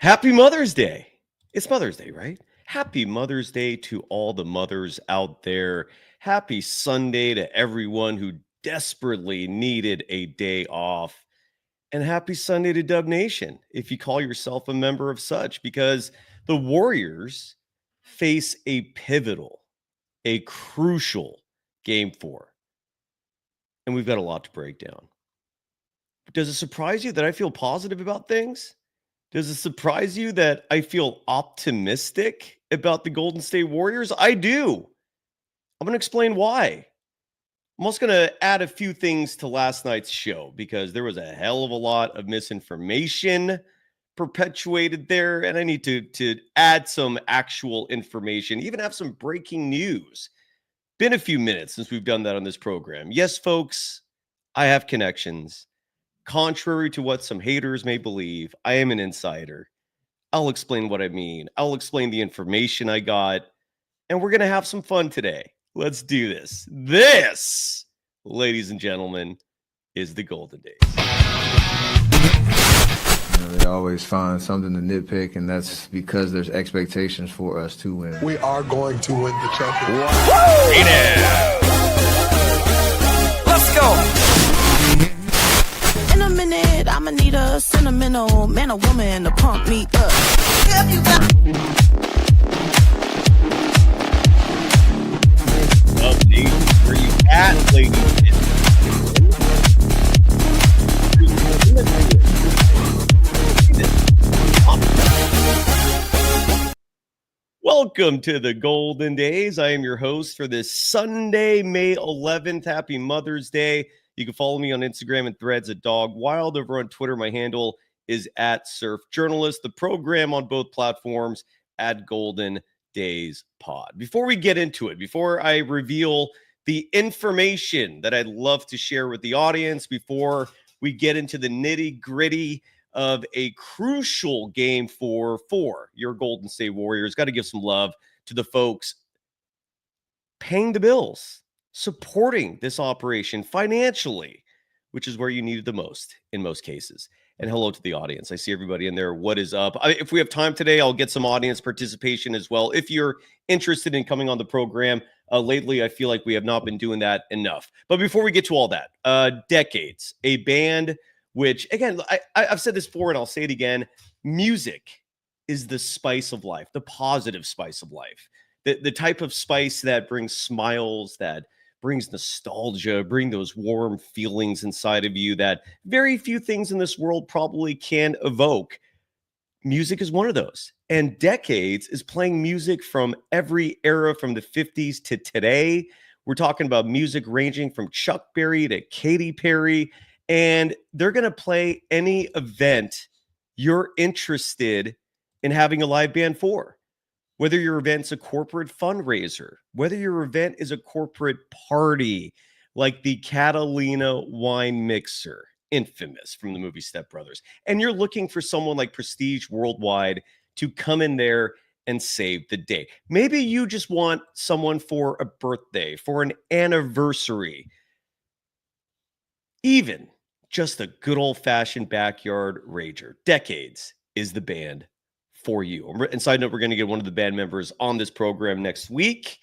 Happy Mother's Day. It's Mother's Day, right? Happy Mother's Day to all the mothers out there. Happy Sunday to everyone who desperately needed a day off. And happy Sunday to Dub Nation, if you call yourself a member of such, because the Warriors face a pivotal, a crucial game 4. And we've got a lot to break down. Does it surprise you that I feel positive about things? Does it surprise you that I feel optimistic about the Golden State Warriors? I do. I'm going to explain why. I'm also going to add a few things to last night's show because there was a hell of a lot of misinformation perpetuated there, and I need to add some actual information, even have some breaking news. Been a few minutes since we've done that on this program. Yes, folks, I have connections. Contrary to what some haters may believe, I am an insider. I'll explain what I mean. I'll explain the information I got, and we're going to have some fun today. Let's do this. This, ladies and gentlemen, is the Golden Days. They always find something to nitpick, and that's because there's expectations for us to win. We are going to win the championship. Hey now. Let's go. In a minute, I'ma need a sentimental man or woman to pump me up. Where you at, ladies and gentlemen? Welcome to the Golden Days. I am your host for this Sunday, May 11th. Happy Mother's Day. You can follow me on Instagram and Threads at Dog Wild. Over on Twitter, my handle is at Surf Journalist. The program on both platforms at Golden Days Pod. Before we get into it, before I reveal the information that I'd love to share with the audience, before we get into the nitty-gritty of a crucial game for your Golden State Warriors, got to give some love to the folks paying the bills, supporting this operation financially, which is where you need it the most in most cases. And hello to the audience. I see everybody in there. What is up? If we have time today, I'll get some audience participation as well. If you're interested in coming on the program, lately I feel like we have not been doing that enough. But before we get to all that, Decades, a band which, again, I've said this before and I'll say it again, music is the spice of life, the positive spice of life, the type of spice that brings smiles, that brings nostalgia, bring those warm feelings inside of you that very few things in this world probably can evoke. Music is one of those. And Decades is playing music from every era, from the 50s to today. We're talking about music ranging from Chuck Berry to Katy Perry. And they're going to play any event you're interested in having a live band for. Whether your event's a corporate fundraiser, whether your event is a corporate party, like the Catalina wine mixer, infamous from the movie Step Brothers, and you're looking for someone like Prestige Worldwide to come in there and save the day. Maybe you just want someone for a birthday, for an anniversary, even just a good old-fashioned backyard rager. Decades is the band for you. And side note, we're going to get one of the band members on this program next week.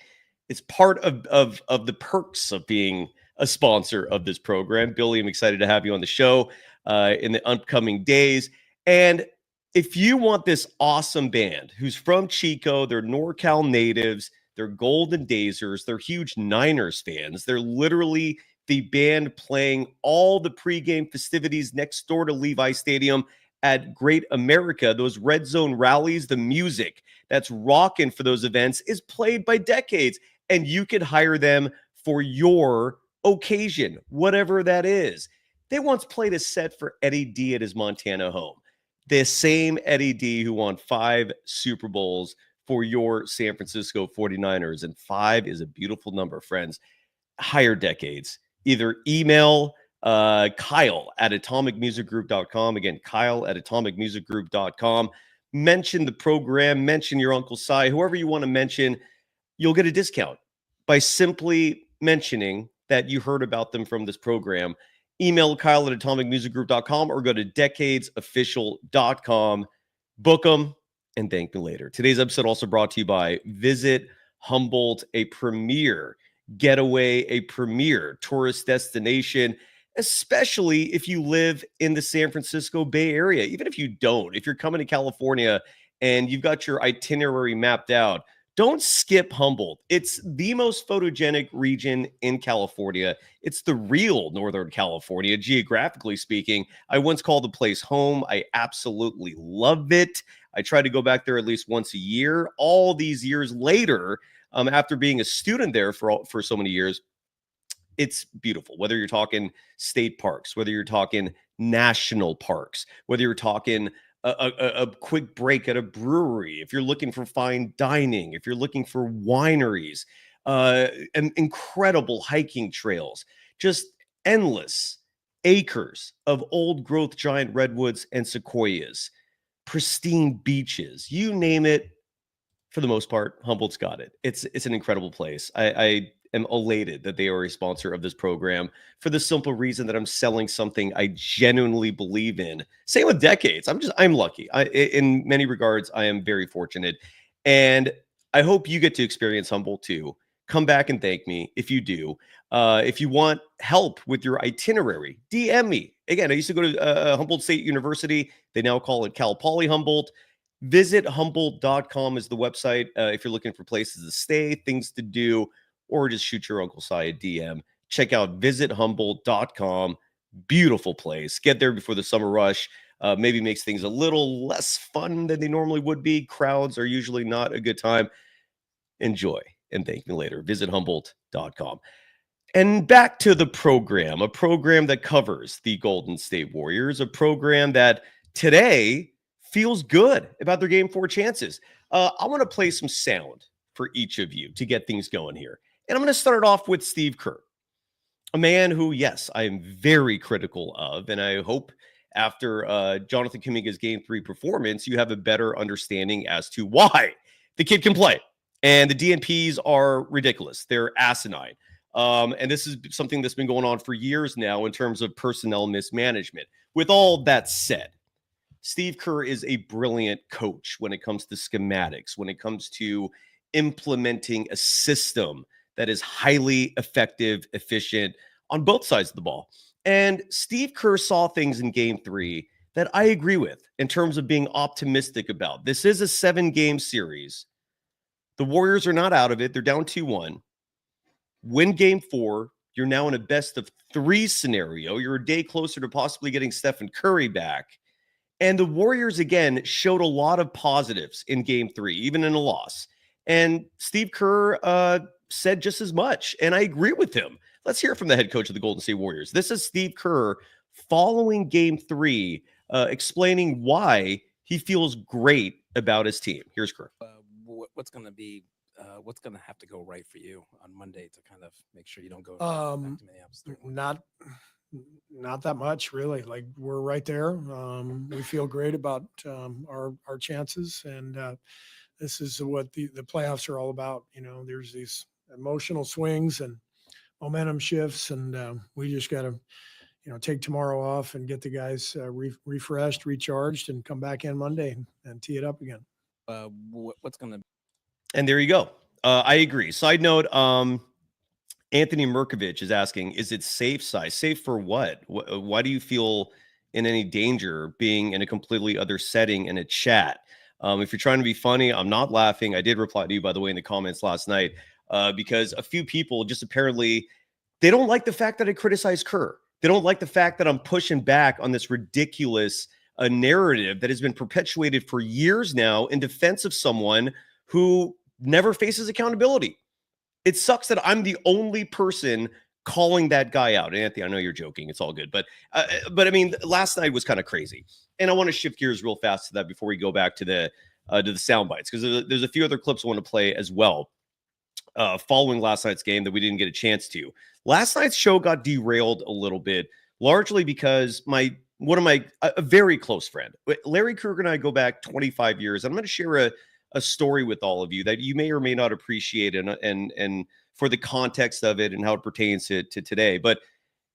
It's part of the perks of being a sponsor of this program. Billy, I'm excited to have you on the show in the upcoming days. And if you want this awesome band who's from Chico, they're NorCal natives, they're Golden Dazers, they're huge Niners fans. They're literally the band playing all the pregame festivities next door to Levi Stadium at Great America, those red zone rallies, the music that's rocking for those events is played by Decades, and you could hire them for your occasion, whatever that is. They once played a set for Eddie D at his Montana home. The same Eddie D who won 5 Super Bowls for your San Francisco 49ers, and 5 is a beautiful number, friends. Hire Decades. Either email Kyle at atomicmusicgroup.com. Again, Kyle at atomicmusicgroup.com. Mention the program, mention your Uncle Cy, whoever you want to mention, you'll get a discount by simply mentioning that you heard about them from this program. Email Kyle at atomicmusicgroup.com or go to decadesofficial.com. Book them and thank me later. Today's episode also brought to you by Visit Humboldt, a premier getaway, a premier tourist destination, especially if you live in the San Francisco Bay Area. Even if you don't, if you're coming to California and you've got your itinerary mapped out, don't skip Humboldt. It's the most photogenic region in California. It's the real Northern California, geographically speaking. I once called the place home. I absolutely love it. I try to go back there at least once a year. All these years later, after being a student there for so many years, it's beautiful. Whether you're talking state parks, whether you're talking national parks, whether you're talking a quick break at a brewery, if you're looking for fine dining, if you're looking for wineries, and incredible hiking trails, just endless acres of old growth giant redwoods and sequoias, pristine beaches, you name it. For the most part, Humboldt's got it. It's an incredible place. I am elated that they are a sponsor of this program for the simple reason that I'm selling something I genuinely believe in. Same with decades. I'm lucky. In many regards, I am very fortunate. And I hope you get to experience Humboldt too. Come back and thank me if you do. If you want help with your itinerary, DM me. Again, I used to go to Humboldt State University. They now call it Cal Poly Humboldt. Visit Humboldt.com is the website if you're looking for places to stay, things to do, or just shoot your Uncle Si a DM. Check out visithumboldt.com. Beautiful place. Get there before the summer rush. Maybe makes things a little less fun than they normally would be. Crowds are usually not a good time. Enjoy and thank me later. Visit Humboldt.com. And back to the program, a program that covers the Golden State Warriors, a program that today feels good about their Game 4 chances. I want to play some sound for each of you to get things going here. And I'm going to start off with Steve Kerr, a man who, yes, I am very critical of. And I hope after Jonathan Kuminga's Game 3 performance, you have a better understanding as to why the kid can play. And the DNPs are ridiculous. They're asinine. And this is something that's been going on for years now in terms of personnel mismanagement. With all that said, Steve Kerr is a brilliant coach when it comes to schematics, when it comes to implementing a system that is highly effective, efficient on both sides of the ball. And Steve Kerr saw things in Game 3 that I agree with in terms of being optimistic about. This is a 7-game series. The Warriors are not out of it. They're down 2-1. Win Game 4. You're now in a best-of-3 scenario. You're a day closer to possibly getting Stephen Curry back. And the Warriors, again, showed a lot of positives in Game 3, even in a loss. And Steve Kerr said just as much, and I agree with him. Let's hear from the head coach of the Golden State Warriors. This is Steve Kerr following Game 3, explaining why he feels great about his team. Here's Kerr. What's going to have to go right for you on Monday to kind of make sure you don't go back to Minneapolis? Not that much, really. Like, we're right there. We feel great about our chances, and this is what the playoffs are all about. You know, there's these emotional swings and momentum shifts, and we just got to, take tomorrow off and get the guys refreshed, recharged, and come back in Monday and tee it up again. What's going to? And there you go. I agree. Side note, Anthony Merkovich is asking, is it safe size? Safe for what? Why do you feel in any danger being in a completely other setting in a chat? If you're trying to be funny, I'm not laughing. I did reply to you, by the way, in the comments last night, because a few people just apparently, they don't like the fact that I criticize Kerr. They don't like the fact that I'm pushing back on this ridiculous narrative that has been perpetuated for years now in defense of someone who never faces accountability. It sucks that I'm the only person calling that guy out. Anthony, I know you're joking. It's all good. But I mean, last night was kind of crazy. And I want to shift gears real fast to that before we go back to the sound bites, because there's a few other clips I want to play as well following last night's game that we didn't get a chance to. Last night's show got derailed a little bit, largely because a very close friend, Larry Kruger, and I go back 25 years. I'm going to share a story with all of you that you may or may not appreciate, and for the context of it and how it pertains to today. But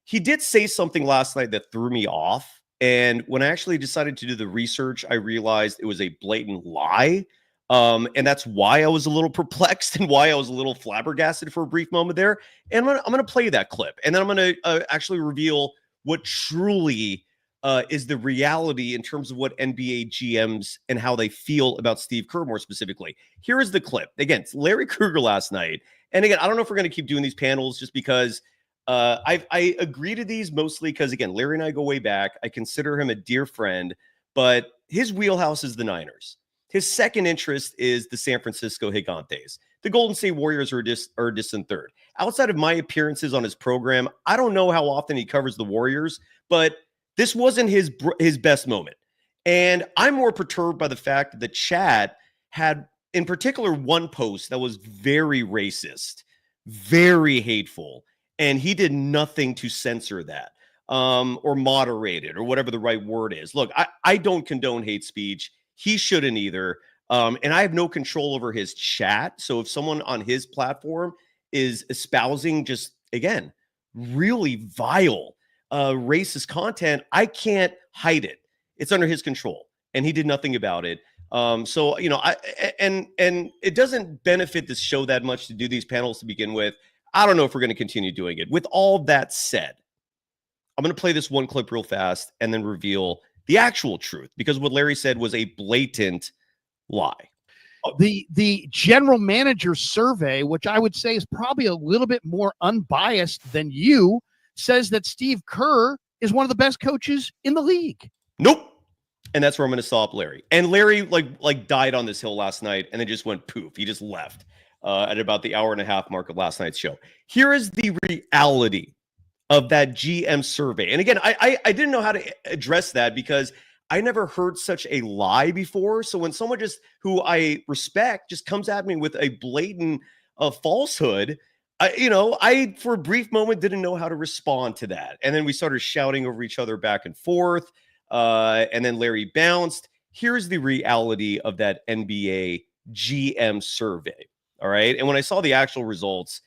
he did say something last night that threw me off And when I actually decided to do the research, I realized it was a blatant lie. And that's why I was a little perplexed and why I was a little flabbergasted for a brief moment there. And I'm gonna play that clip, and then I'm going to actually reveal what truly is the reality in terms of what NBA GMs and how they feel about Steve Kerr more specifically. Here is the clip. Again, it's Larry Krueger last night. And again, I don't know if we're going to keep doing these panels just because I agree to these mostly because, again, Larry and I go way back. I consider him a dear friend, but his wheelhouse is the Niners. His second interest is the San Francisco Gigantes. The Golden State Warriors are a distant third. Outside of my appearances on his program, I don't know how often he covers the Warriors, but this wasn't his best moment. And I'm more perturbed by the fact that the chat had, in particular, one post that was very racist, very hateful, and he did nothing to censor that or moderate it or whatever the right word is. Look, I don't condone hate speech. He shouldn't either. And I have no control over his chat. So if someone on his platform is espousing just, again, really vile racist content, I can't hide it. It's under his control, and he did nothing about it. So, you know, and it doesn't benefit this show that much to do these panels to begin with. I don't know if we're going to continue doing it. With all that said, I'm going to play this one clip real fast and then reveal the actual truth, because what Larry said was a blatant lie. The general manager survey, which I would say is probably a little bit more unbiased than you, says that Steve Kerr is one of the best coaches in the league. Nope. And that's where I'm going to stop Larry. And Larry like died on this hill last night and then just went poof. He just left at about the hour and a half mark of last night's show. Here is the reality of that GM survey. And again, I didn't know how to address that because I never heard such a lie before. So when someone just who I respect just comes at me with a blatant falsehood, I for a brief moment didn't know how to respond to that. And then we started shouting over each other back and forth. And then Larry bounced. Here's the reality of that NBA GM survey. All right. And when I saw the actual results,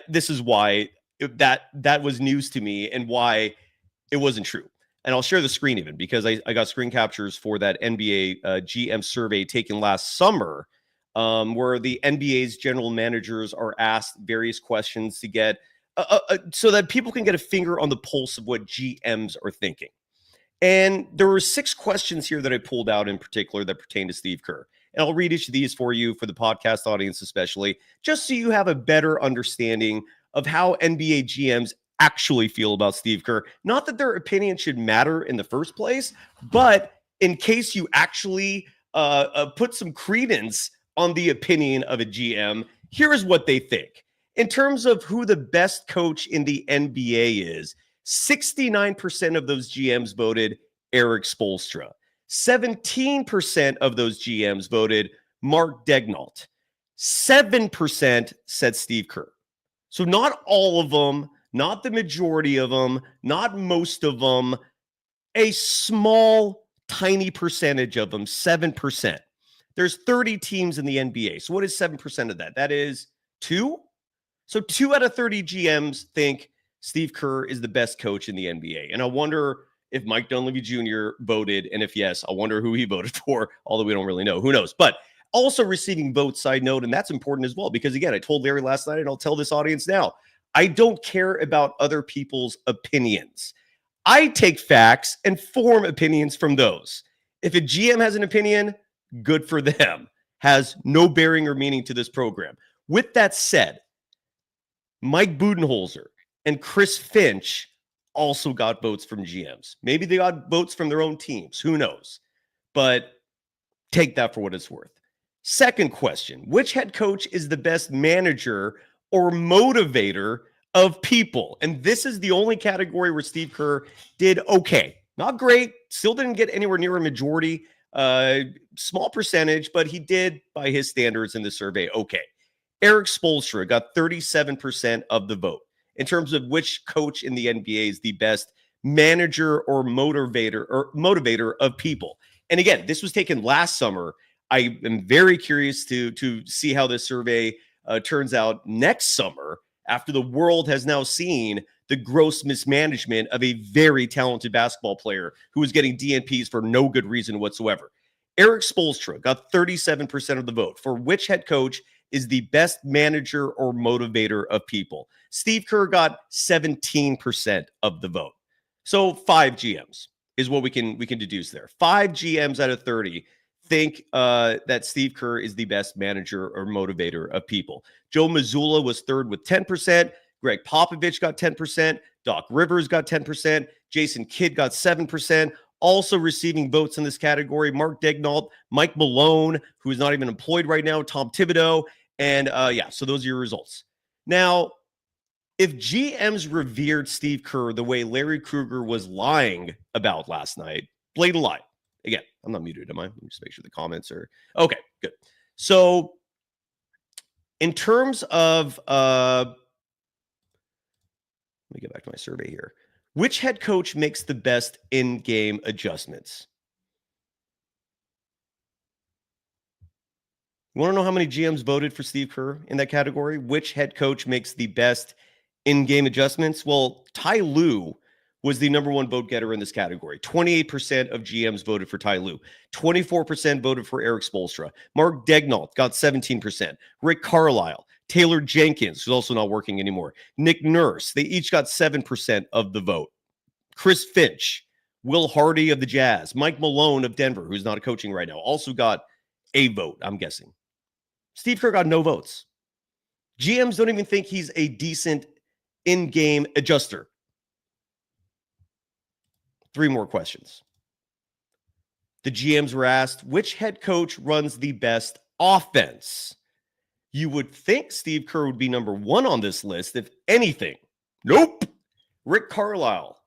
this is why that was news to me and why it wasn't true. And I'll share the screen even because I got screen captures for that NBA GM survey taken last summer, where the NBA's general managers are asked various questions to get so that people can get a finger on the pulse of what GMs are thinking. And there were 6 questions here that I pulled out in particular that pertain to Steve Kerr. And I'll read each of these for you, for the podcast audience especially, just so you have a better understanding of how NBA GMs actually feel about Steve Kerr. Not that their opinion should matter in the first place, but in case you actually put some credence on the opinion of a GM, here is what they think. In terms of who the best coach in the NBA is, 69% of those GMs voted Eric Spoelstra. 17% of those GMs voted Mark Daigneault. 7% said Steve Kerr. So not all of them, not the majority of them, not most of them, a small, tiny percentage of them, 7%. There's 30 teams in the NBA. So what is 7% of that? That is 2. So 2 out of 30 GMs think Steve Kerr is the best coach in the NBA. And I wonder if Mike Dunleavy Jr. voted, and if yes, I wonder who he voted for, although we don't really know. Who knows? But also receiving votes, side note, and that's important as well, because again, I told Larry last night, and I'll tell this audience now, I don't care about other people's opinions. I take facts and form opinions from those. If a GM has an opinion, good for them. Has no bearing or meaning to this program. With that said, Mike Budenholzer and Chris Finch also got votes from GMs. Maybe they got votes from their own teams. Who knows? But take that for what it's worth. Second question, which head coach is the best manager or motivator of people? And this is the only category where Steve Kerr did okay. Not great. Still didn't get anywhere near a majority. Small percentage, but he did, by his standards in the survey, okay. Eric Spoelstra got 37% of the vote in terms of which coach in the NBA is the best manager or motivator of people. And again, this was taken last summer. I am very curious to see how this survey turns out next summer after the world has now seen the gross mismanagement of a very talented basketball player who was getting DNPs for no good reason whatsoever. Eric Spoelstra got 37% of the vote for which head coach is the best manager or motivator of people. Steve Kerr got 17% of the vote. So 5 GMs is what we can deduce there. 5 GMs out of 30 think that Steve Kerr is the best manager or motivator of people. Joe Mazzulla was third with 10%. Greg Popovich got 10%. Doc Rivers got 10%. Jason Kidd got 7%. Also receiving votes in this category, Mark Daigneault, Mike Malone, who is not even employed right now, Tom Thibodeau. And so those are your results. Now, if GMs revered Steve Kerr the way Larry Krueger was lying about last night, blatant lie. Again, I'm not muted, am I? Let me just make sure the comments are okay. Good. So, in terms of, let me get back to my survey here. Which head coach makes the best in-game adjustments? You want to know how many GMs voted for Steve Kerr in that category? Which head coach makes the best in-game adjustments? Well, Ty Lue was the number one vote getter in this category. 28% of GMs voted for Ty Lue. 24% voted for Eric Spoelstra. Mark Daigneault got 17%. Rick Carlisle, Taylor Jenkins, who's also not working anymore, Nick Nurse, they each got 7% of the vote. Chris Finch, Will Hardy of the Jazz, Mike Malone of Denver, who's not coaching right now, also got a vote, I'm guessing. Steve Kerr got no votes. GMs don't even think he's a decent in-game adjuster. 3 more questions. The GMs were asked, which head coach runs the best offense? You would think Steve Kerr would be number 1 on this list, if anything. Nope. Rick Carlisle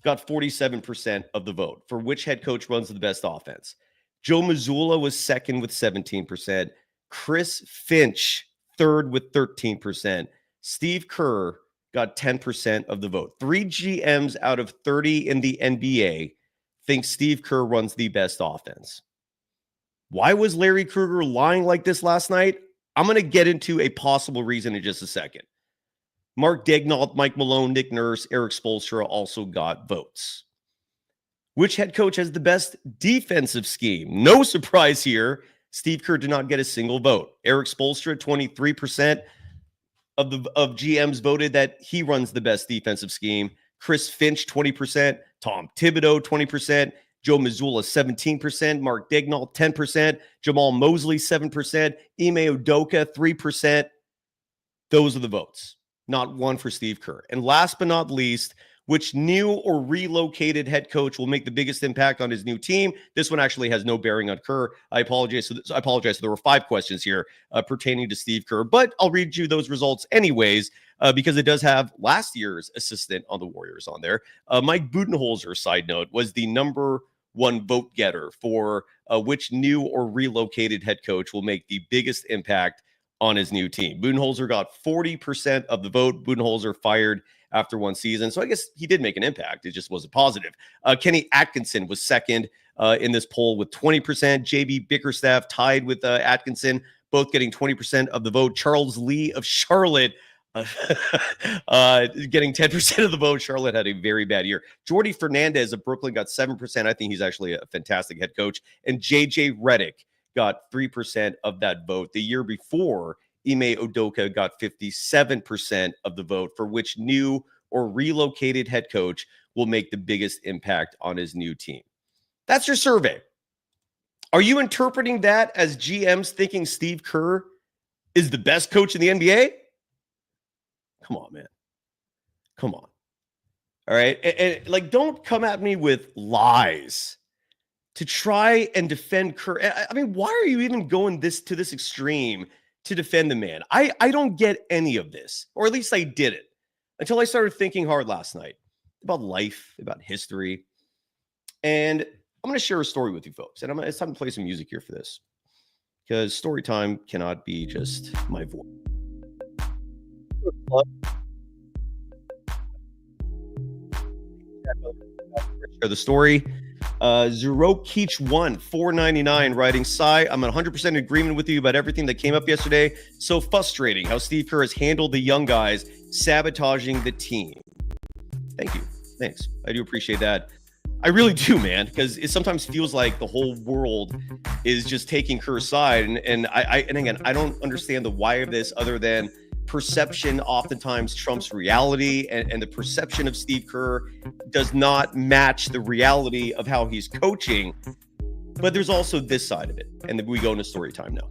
got 47% of the vote for which head coach runs the best offense. Joe Mazzulla was second with 17%. Chris Finch, third with 13%. Steve Kerr got 10% of the vote. 3 GMs out of 30 in the NBA think Steve Kerr runs the best offense. Why was Larry Krueger lying like this last night? I'm going to get into a possible reason in just a second. Mark Daigneault, Mike Malone, Nick Nurse, Eric Spoelstra also got votes. Which head coach has the best defensive scheme? No surprise here. Steve Kerr did not get a single vote. Eric Spoelstra, 23% of GMs voted that he runs the best defensive scheme. Chris Finch, 20%. Tom Thibodeau, 20%. Joe Mazzulla, 17%. Mark Daigneault, 10%. Jamal Mosley, 7%. Ime Udoka, 3%. Those are the votes. Not one for Steve Kerr. And last but not least, which new or relocated head coach will make the biggest impact on his new team? This one actually has no bearing on Kerr. I apologize. So there were 5 questions here pertaining to Steve Kerr, but I'll read you those results anyways because it does have last year's assistant on the Warriors on there. Mike Budenholzer, side note, was the number 1 vote getter for which new or relocated head coach will make the biggest impact on his new team. Budenholzer got 40% of the vote. Budenholzer fired after 1 season. So I guess he did make an impact. It just wasn't positive. Kenny Atkinson was second in this poll with 20%. JB Bickerstaff tied with Atkinson, both getting 20% of the vote. Charles Lee of Charlotte getting 10% of the vote. Charlotte had a very bad year. Jordy Fernandez of Brooklyn got 7%. I think he's actually a fantastic head coach. And JJ Redick got 3% of that vote. The year before, Ime Udoka got 57% of the vote for which new or relocated head coach will make the biggest impact on his new team. That's your survey. Are you interpreting that as GMs thinking Steve Kerr is the best coach in the NBA? Come on, man. Come on. All right. And like, don't come at me with lies to try and defend Kerr. I mean, why are you even going to this extreme to defend the man? I don't get any of this, or at least I didn't until I started thinking hard last night about life, about history. And I'm going to share a story with you folks. And it's time to play some music here for this because story time cannot be just my voice. Share the story. Zero Keach 1 $4.99 writing, Cy, I'm 100% in agreement with you about everything that came up yesterday. So frustrating how Steve Kerr has handled the young guys sabotaging the team. Thank you. Thanks. I do appreciate that. I really do, man, because it sometimes feels like the whole world is just taking Kerr's side. And again, I don't understand the why of this other than perception oftentimes trumps reality, and the perception of Steve Kerr does not match the reality of how he's coaching. But there's also this side of it. And then we go into story time now.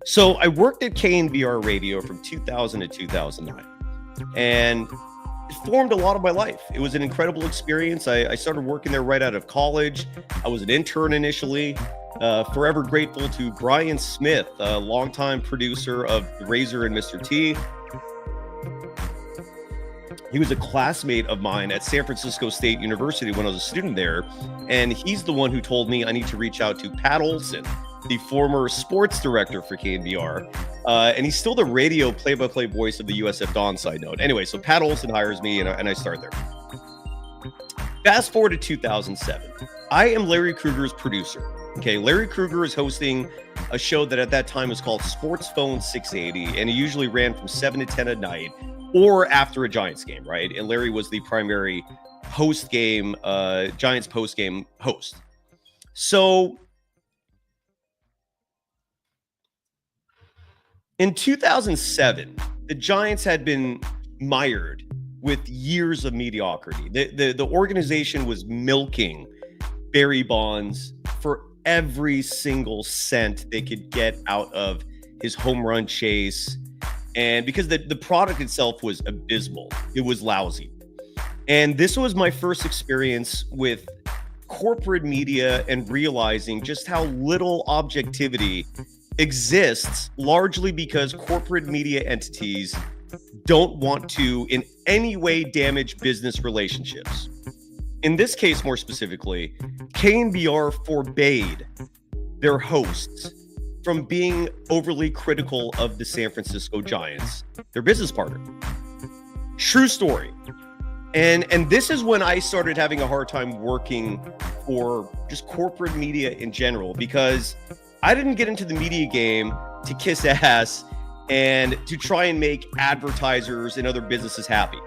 So I worked at KNBR Radio from 2000 to 2009. And it formed a lot of my life. It was an incredible experience. I started working there right out of college. I was an intern initially. Forever grateful to Brian Smith, a longtime producer of Razor and Mr. T. He was a classmate of mine at San Francisco State University when I was a student there. And he's the one who told me I need to reach out to Pat Olson, the former sports director for KNBR. And he's still the radio play-by-play voice of the USF Dawn, side note. Anyway, so Pat Olson hires me and I start there. Fast forward to 2007. I am Larry Krueger's producer. Okay, Larry Krueger is hosting a show that at that time was called Sports Phone 680, and he usually ran from 7 to 10 at night or after a Giants game, right? And Larry was the primary post-game, Giants post-game host. So in 2007, the Giants had been mired with years of mediocrity. The organization was milking Barry Bonds for every single cent they could get out of his home run chase. And because the product itself was abysmal, it was lousy. And this was my first experience with corporate media and realizing just how little objectivity exists, largely because corporate media entities don't want to in any way damage business relationships. In this case, more specifically, KNBR forbade their hosts from being overly critical of the San Francisco Giants, their business partner. True story. And this is when I started having a hard time working for just corporate media in general, because I didn't get into the media game to kiss ass and to try and make advertisers and other businesses happy.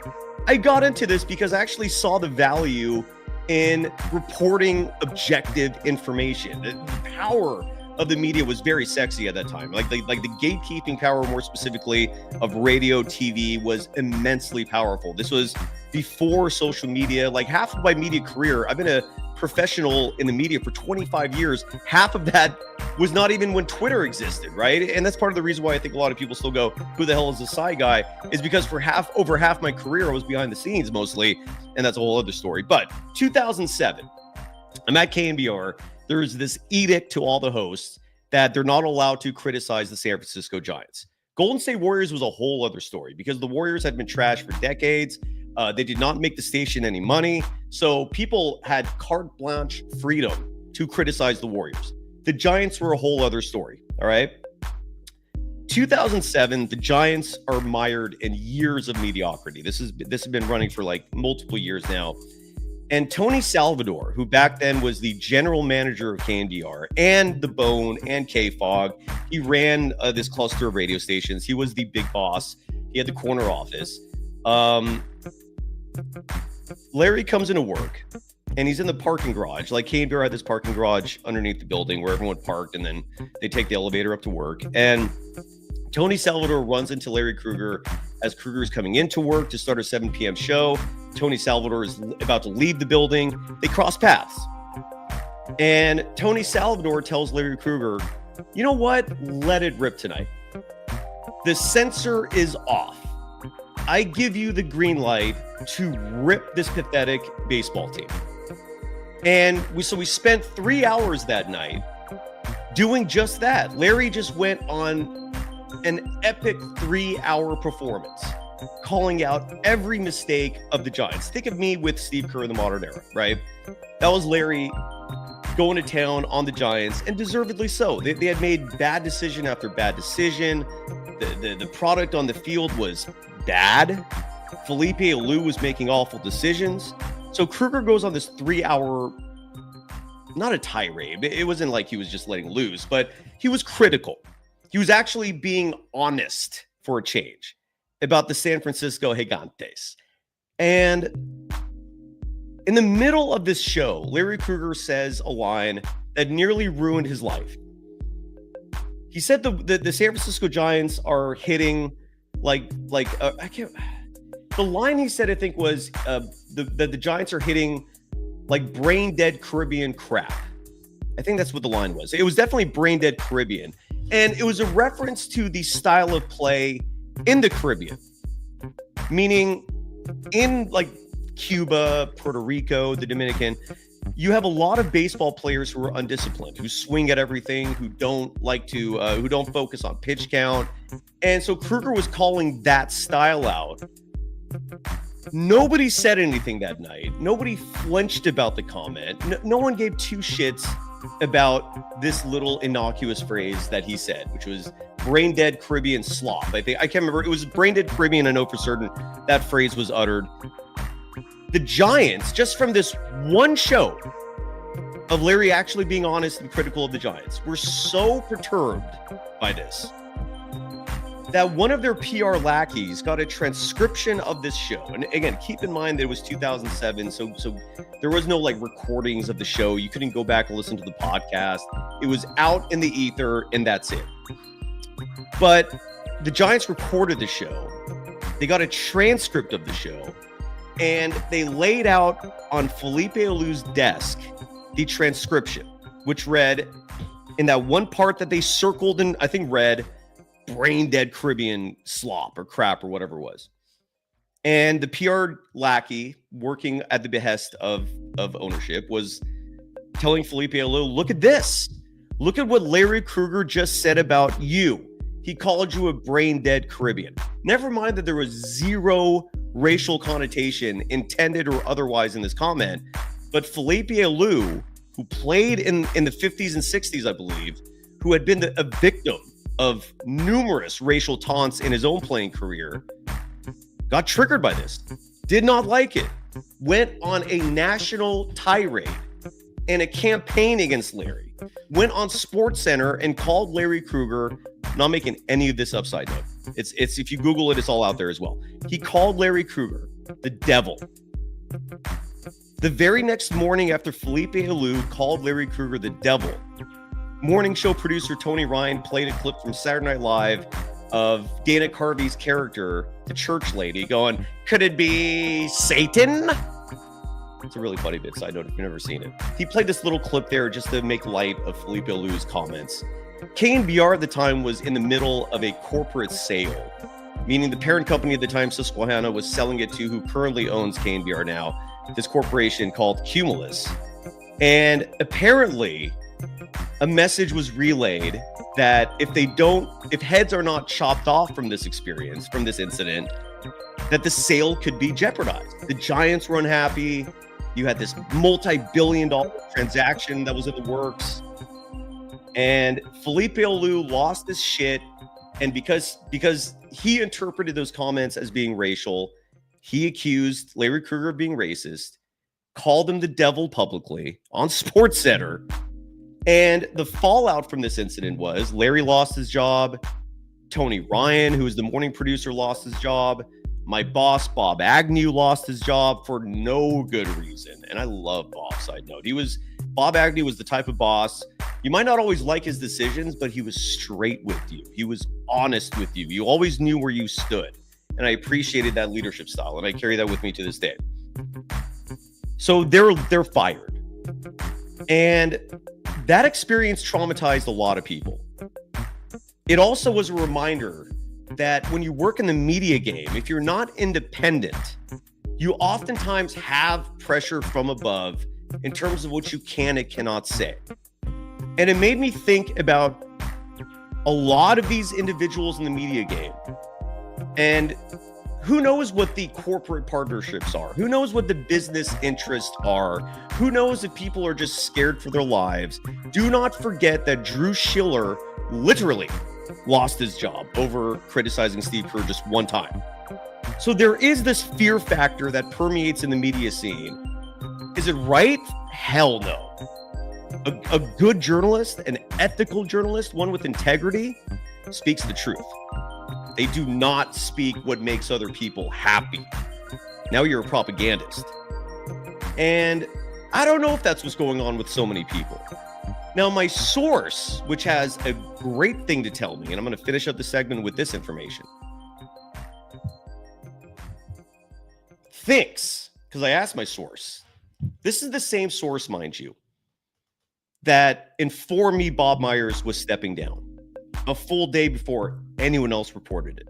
I got into this because I actually saw the value in reporting objective information. The power of the media was very sexy at that time. Like the gatekeeping power, more specifically, of radio, TV was immensely powerful. This was before social media. Like half of my media career, I've been a professional in the media for 25 years. Half of that was not even when Twitter existed, right? And that's part of the reason why I think a lot of people still go, who the hell is this Psy guy? Is because for over half my career, I was behind the scenes mostly. And that's a whole other story. But 2007, I'm at KNBR. There's this edict to all the hosts that they're not allowed to criticize the San Francisco Giants. Golden State Warriors was a whole other story because the Warriors had been trashed for decades. They did not make the station any money. So people had carte blanche freedom to criticize the Warriors. The Giants were a whole other story. All right. 2007, the Giants are mired in years of mediocrity. This has been running for like multiple years now. And Tony Salvador, who back then was the general manager of KNDR and The Bone and KFOG, he ran this cluster of radio stations. He was the big boss. He had the corner office. Larry comes into work and he's in the parking garage. Like KNDR had this parking garage underneath the building where everyone parked, and then they take the elevator up to work. And Tony Salvador runs into Larry Krueger as Krueger's coming into work to start a 7 p.m. show. Tony Salvador is about to leave the building. They cross paths. And Tony Salvador tells Larry Krueger, you know what? Let it rip tonight. The sensor is off. I give you the green light to rip this pathetic baseball team. And we spent 3 hours that night doing just that. Larry just went on an epic 3-hour performance, calling out every mistake of the Giants. Think of me with Steve Kerr in the modern era, right? That was Larry going to town on the Giants, and deservedly so. They had made bad decision after bad decision. The product on the field was bad. Felipe Alou was making awful decisions. So Krueger goes on this 3-hour, not a tirade. It wasn't like he was just letting loose, but he was critical. He was actually being honest for a change about the San Francisco Gigantes. And in the middle of this show, Larry Krueger says a line that nearly ruined his life. He said the San Francisco Giants are hitting I can't. The line he said, I think, was the Giants are hitting like brain dead Caribbean crap. I think that's what the line was. It was definitely brain dead Caribbean. And it was a reference to the style of play in the Caribbean, meaning in like Cuba, Puerto Rico, the Dominican, you have a lot of baseball players who are undisciplined, who swing at everything, who don't focus on pitch count. And so Krueger was calling that style out. Nobody said anything that night. Nobody flinched about the comment. No one gave two shits about this little innocuous phrase that he said, which was brain dead Caribbean slop. I can't remember. It was brain dead Caribbean. I know for certain that phrase was uttered. The Giants, just from this one show of Larry actually being honest and critical of the Giants, were so perturbed by this that one of their PR lackeys got a transcription of this show. And again, keep in mind that it was 2007, so there was no like recordings of the show. You couldn't go back and listen to the podcast. It was out in the ether, and that's it. But the Giants recorded the show. They got a transcript of the show, and they laid out on Felipe Alou's desk the transcription, which read, in that one part that they circled and I think read, brain dead Caribbean slop or crap or whatever it was. And the PR lackey, working at the behest of ownership, was telling Felipe Alou, look at this. Look at what Larry Krueger just said about you. He called you a brain dead Caribbean. Never mind that there was zero racial connotation intended or otherwise in this comment, but Felipe Alou, who played in the 50s and 60s, I believe, who had been a victim of numerous racial taunts in his own playing career, got triggered by this, did not like it, went on a national tirade and a campaign against Larry, went on SportsCenter and called Larry Krueger, not making any of this upside down. It's if you Google it, it's all out there as well. He called Larry Krueger the devil. The very next morning after Felipe Alou called Larry Krueger the devil, morning show producer Tony Ryan played a clip from Saturday Night Live of Dana Carvey's character, the church lady, going, could it be Satan? It's a really funny bit, side note if you've never seen it. He played this little clip there just to make light of Felipe Alou's comments. KNBR at the time was in the middle of a corporate sale, meaning the parent company at the time, Susquehanna, was selling it to who currently owns KNBR now, this corporation called Cumulus. And apparently a message was relayed that if heads are not chopped off from this experience, from this incident, that the sale could be jeopardized. The Giants were unhappy. You had this multi-billion-dollar transaction that was in the works. And Felipe Alou lost his shit. And because he interpreted those comments as being racial, he accused Larry Krueger of being racist, called him the devil publicly on SportsCenter. And the fallout from this incident was Larry lost his job. Tony Ryan, who was the morning producer, lost his job. My boss, Bob Agnew, lost his job for no good reason. And I love Bob, side note. Bob Agnew was the type of boss, you might not always like his decisions, but he was straight with you. He was honest with you. You always knew where you stood. And I appreciated that leadership style. And I carry that with me to this day. So they're fired. And that experience traumatized a lot of people. It also was a reminder that when you work in the media game, if you're not independent, you oftentimes have pressure from above in terms of what you can and cannot say. And it made me think about a lot of these individuals in the media game. And who knows what the corporate partnerships are? Who knows what the business interests are? Who knows if people are just scared for their lives? Do not forget that Drew Schiller literally lost his job over criticizing Steve Kerr just one time. So there is this fear factor that permeates in the media scene. Is it right? Hell no. A good journalist, an ethical journalist, one with integrity, speaks the truth. They do not speak what makes other people happy. Now you're a propagandist. And I don't know if that's what's going on with so many people. Now, my source, which has a great thing to tell me, and I'm going to finish up the segment with this information, thinks, because I asked my source, this is the same source, mind you, that informed me Bob Myers was stepping down a full day before anyone else reported it.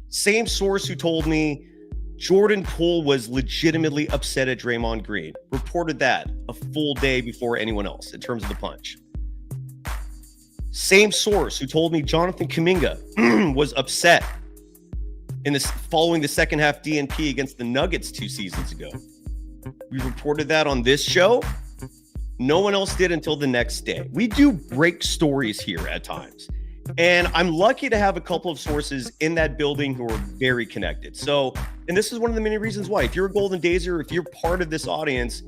Same source who told me Jordan Poole was legitimately upset at Draymond Green. Reported that a full day before anyone else in terms of the punch. Same source who told me Jonathan Kuminga was upset in this following the second half DNP against the Nuggets 2 seasons ago. We reported that on this show. No one else did until the next day. We do break stories here at times. And I'm lucky to have a couple of sources in that building who are very connected. So, and this is one of the many reasons why. If you're a Golden Dazer, if you're part of this audience,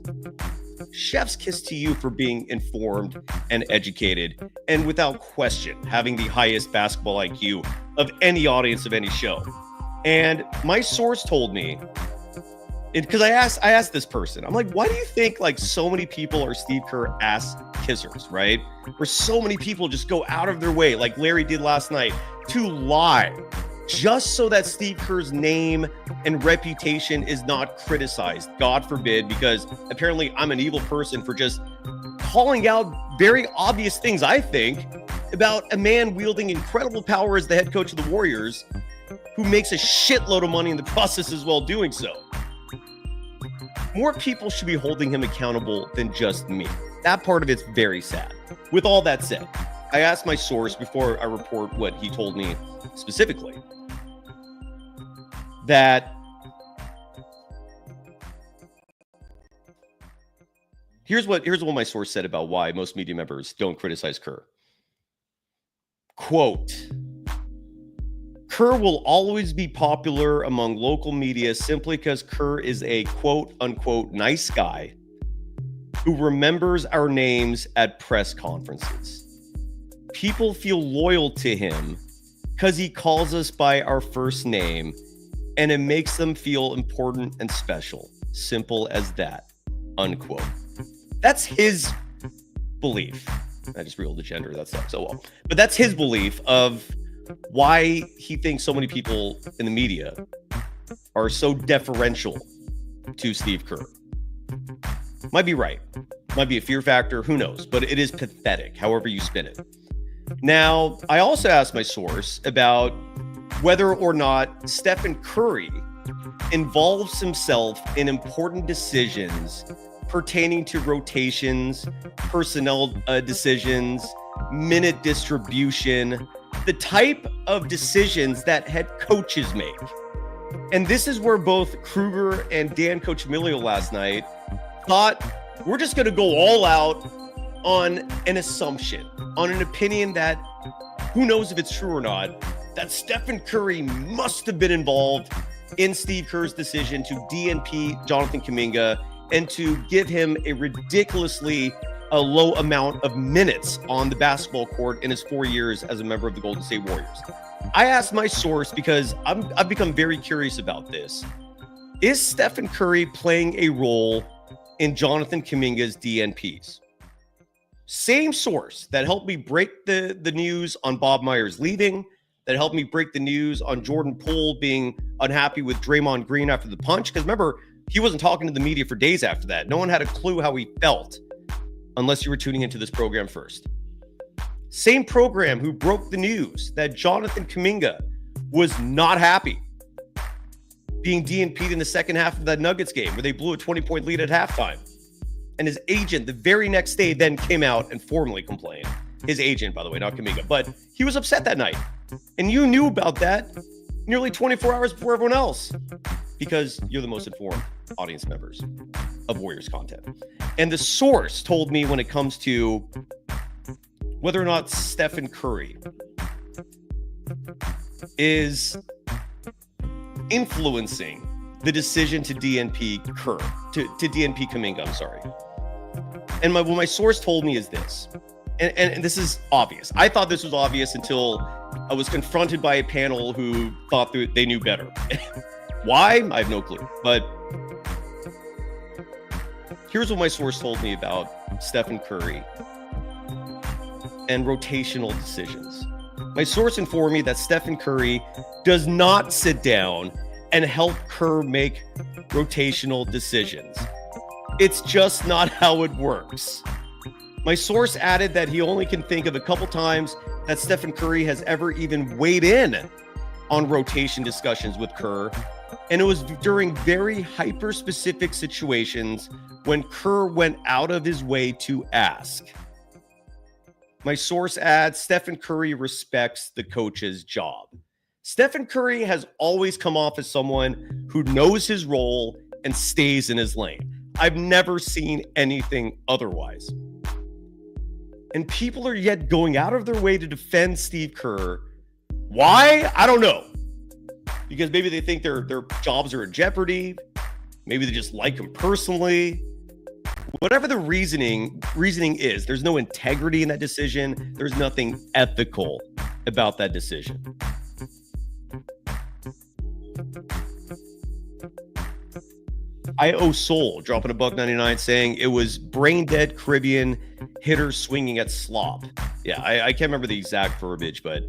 chef's kiss to you for being informed and educated, and without question, having the highest basketball IQ of any audience of any show. And my source told me, because I asked this person, I'm like, why do you think like so many people are Steve Kerr ass kissers, right? Where so many people just go out of their way, like Larry did last night, to lie just so that Steve Kerr's name and reputation is not criticized. God forbid, because apparently I'm an evil person for just calling out very obvious things, I think, about a man wielding incredible power as the head coach of the Warriors, who makes a shitload of money in the process as well doing so. More people should be holding him accountable than just me. That part of it's very sad. With all that said, I asked my source before I report what he told me specifically, that here's what my source said about why most media members don't criticize Kerr. Quote, Kerr will always be popular among local media simply because Kerr is a quote unquote nice guy who remembers our names at press conferences. People feel loyal to him because he calls us by our first name, and it makes them feel important and special. Simple as that, unquote. That's his belief. I just reeled the gender, that sucks. Oh well. But that's his belief of why he thinks so many people in the media are so deferential to Steve Kerr. Might be right. Might be a fear factor. Who knows? But it is pathetic, however you spin it. Now, I also asked my source about whether or not Stephen Curry involves himself in important decisions pertaining to rotations, personnel decisions, minute distribution, the type of decisions that head coaches make. And this is where both Kruger and Dan Coachmilio last night thought, we're just going to go all out on an assumption, on an opinion that who knows if it's true or not, that Stephen Curry must have been involved in Steve Kerr's decision to DNP Jonathan Kuminga and to give him a ridiculously low amount of minutes on the basketball court in his 4 years as a member of the Golden State Warriors. I asked my source because I've become very curious about this. Is Stephen Curry playing a role in Jonathan Kuminga's DNPs? Same source that helped me break the news on Bob Myers leaving, that helped me break the news on Jordan Poole being unhappy with Draymond Green after the punch. Because remember, he wasn't talking to the media for days after that. No one had a clue how he felt unless you were tuning into this program first. Same program who broke the news that Jonathan Kuminga was not happy being DNP'd in the second half of that Nuggets game where they blew a 20-point lead at halftime. And his agent the very next day then came out and formally complained. His agent, by the way, not Kuminga, but he was upset that night. And you knew about that nearly 24 hours before everyone else because you're the most informed audience members of Warriors content. And the source told me when it comes to whether or not Stephen Curry is influencing the decision to DNP Kerr, to DNP Kuminga, I'm sorry. And what my source told me is this, and this is obvious. I thought this was obvious until I was confronted by a panel who thought that they knew better. Why? I have no clue. But here's what my source told me about Stephen Curry and rotational decisions. My source informed me that Stephen Curry does not sit down and help Kerr make rotational decisions. It's just not how it works. My source added that he only can think of a couple times that Stephen Curry has ever even weighed in on rotation discussions with Kerr, and it was during very hyper-specific situations when Kerr went out of his way to ask. My source adds, Stephen Curry respects the coach's job. Stephen Curry has always come off as someone who knows his role and stays in his lane. I've never seen anything otherwise. And people are yet going out of their way to defend Steve Kerr. Why? I don't know. Because maybe they think their jobs are in jeopardy. Maybe they just like him personally. Whatever the reasoning is, there's no integrity in that decision. There's nothing ethical about that decision. I.O. Soul dropping a $1.99 saying it was brain dead Caribbean hitter swinging at slop. Yeah, I can't remember the exact verbiage, but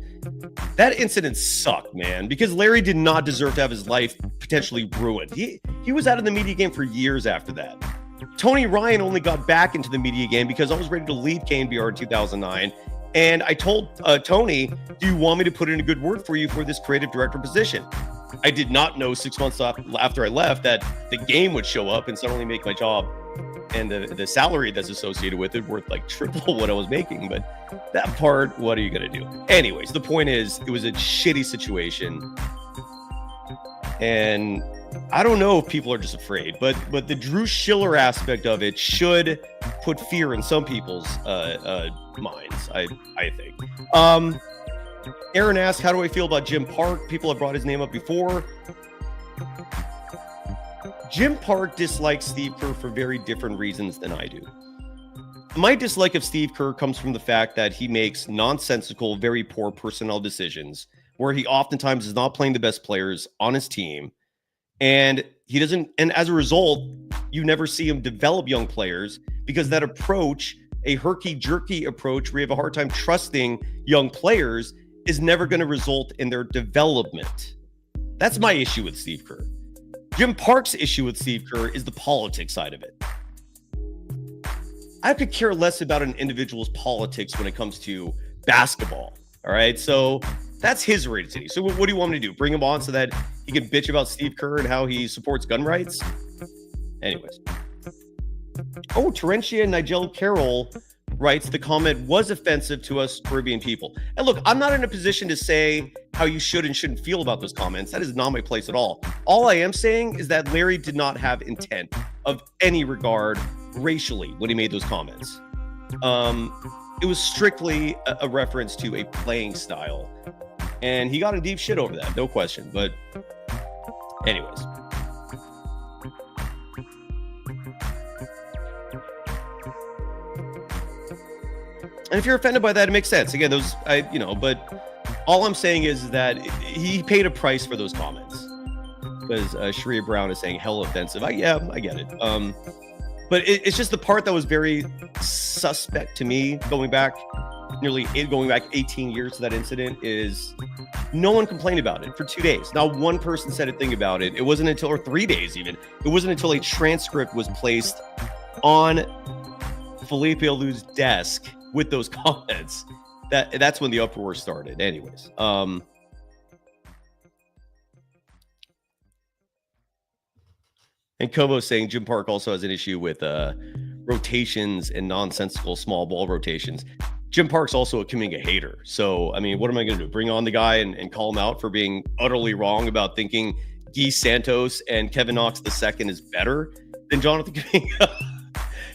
that incident sucked, man, because Larry did not deserve to have his life potentially ruined. He was out of the media game for years after that. Tony Ryan only got back into the media game because I was ready to leave KNBR in 2009. And I told Tony, do you want me to put in a good word for you for this creative director position? I did not know 6 months after I left that the game would show up and suddenly make my job and the salary that's associated with it worth like triple what I was making. But that part, what are you going to do? Anyways, the point is, it was a shitty situation. And I don't know if people are just afraid, but the Drew Schiller aspect of it should put fear in some people's minds, I think. Aaron asked, how do I feel about Jim Park? People have brought his name up before. Jim Park dislikes Steve Kerr for very different reasons than I do. My dislike of Steve Kerr comes from the fact that he makes nonsensical, very poor personnel decisions where he oftentimes is not playing the best players on his team. And he doesn't, and as a result, you never see him develop young players because that approach, a herky-jerky approach where you have a hard time trusting young players, is never going to result in their development. That's my issue with Steve Kerr. Jim Park's issue with Steve Kerr is the politics side of it. I could care less about an individual's politics when it comes to basketball. All right, so that's his rating. So what do you want me to do? Bring him on so that he can bitch about Steve Kerr and how he supports gun rights? Anyways. Oh, Terentia Nigel Carroll writes, the comment was offensive to us Caribbean people. And look, I'm not in a position to say how you should and shouldn't feel about those comments. That is not my place at all. All I am saying is that Larry did not have intent of any regard racially when he made those comments. It was strictly a reference to a playing style. And he got in deep shit over that, no question. But anyways. And if you're offended by that, it makes sense. Again, but all I'm saying is that he paid a price for those comments. Because Sharia Brown is saying hell offensive. I get it. But it's just the part that was very suspect to me going back 18 years to that incident is no one complained about it for 2 days. Not one person said a thing about it. It wasn't until, or 3 days even, it wasn't until a transcript was placed on Felipe Alou's desk with those comments that's when the uproar started. Anyways, and Kobo saying Jim Park also has an issue with rotations and nonsensical small ball rotations. Jim Park's also a Kuminga hater. So, I mean, what am I going to do? Bring on the guy and call him out for being utterly wrong about thinking Guy Santos and Kevin Knox II is better than Jonathan Kuminga?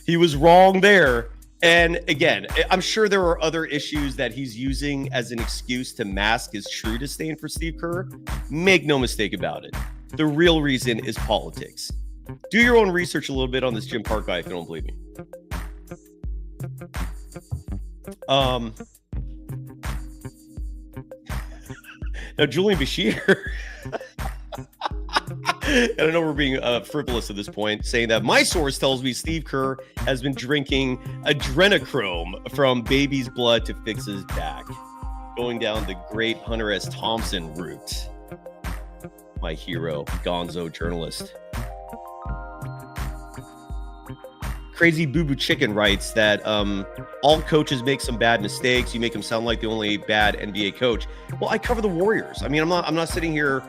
He was wrong there. And again, I'm sure there are other issues that he's using as an excuse to mask his true disdain for Steve Kerr. Make no mistake about it. The real reason is politics. Do your own research a little bit on this Jim Park guy if you don't believe me. Now, Julian Bashir. And I know we're being frivolous at this point, saying that my source tells me Steve Kerr has been drinking adrenochrome from baby's blood to fix his back, going down the great Hunter S. Thompson route. My hero, gonzo journalist. Crazy Boo Boo Chicken writes that all coaches make some bad mistakes. You make them sound like the only bad NBA coach. Well, I cover the Warriors. I mean, I'm not sitting here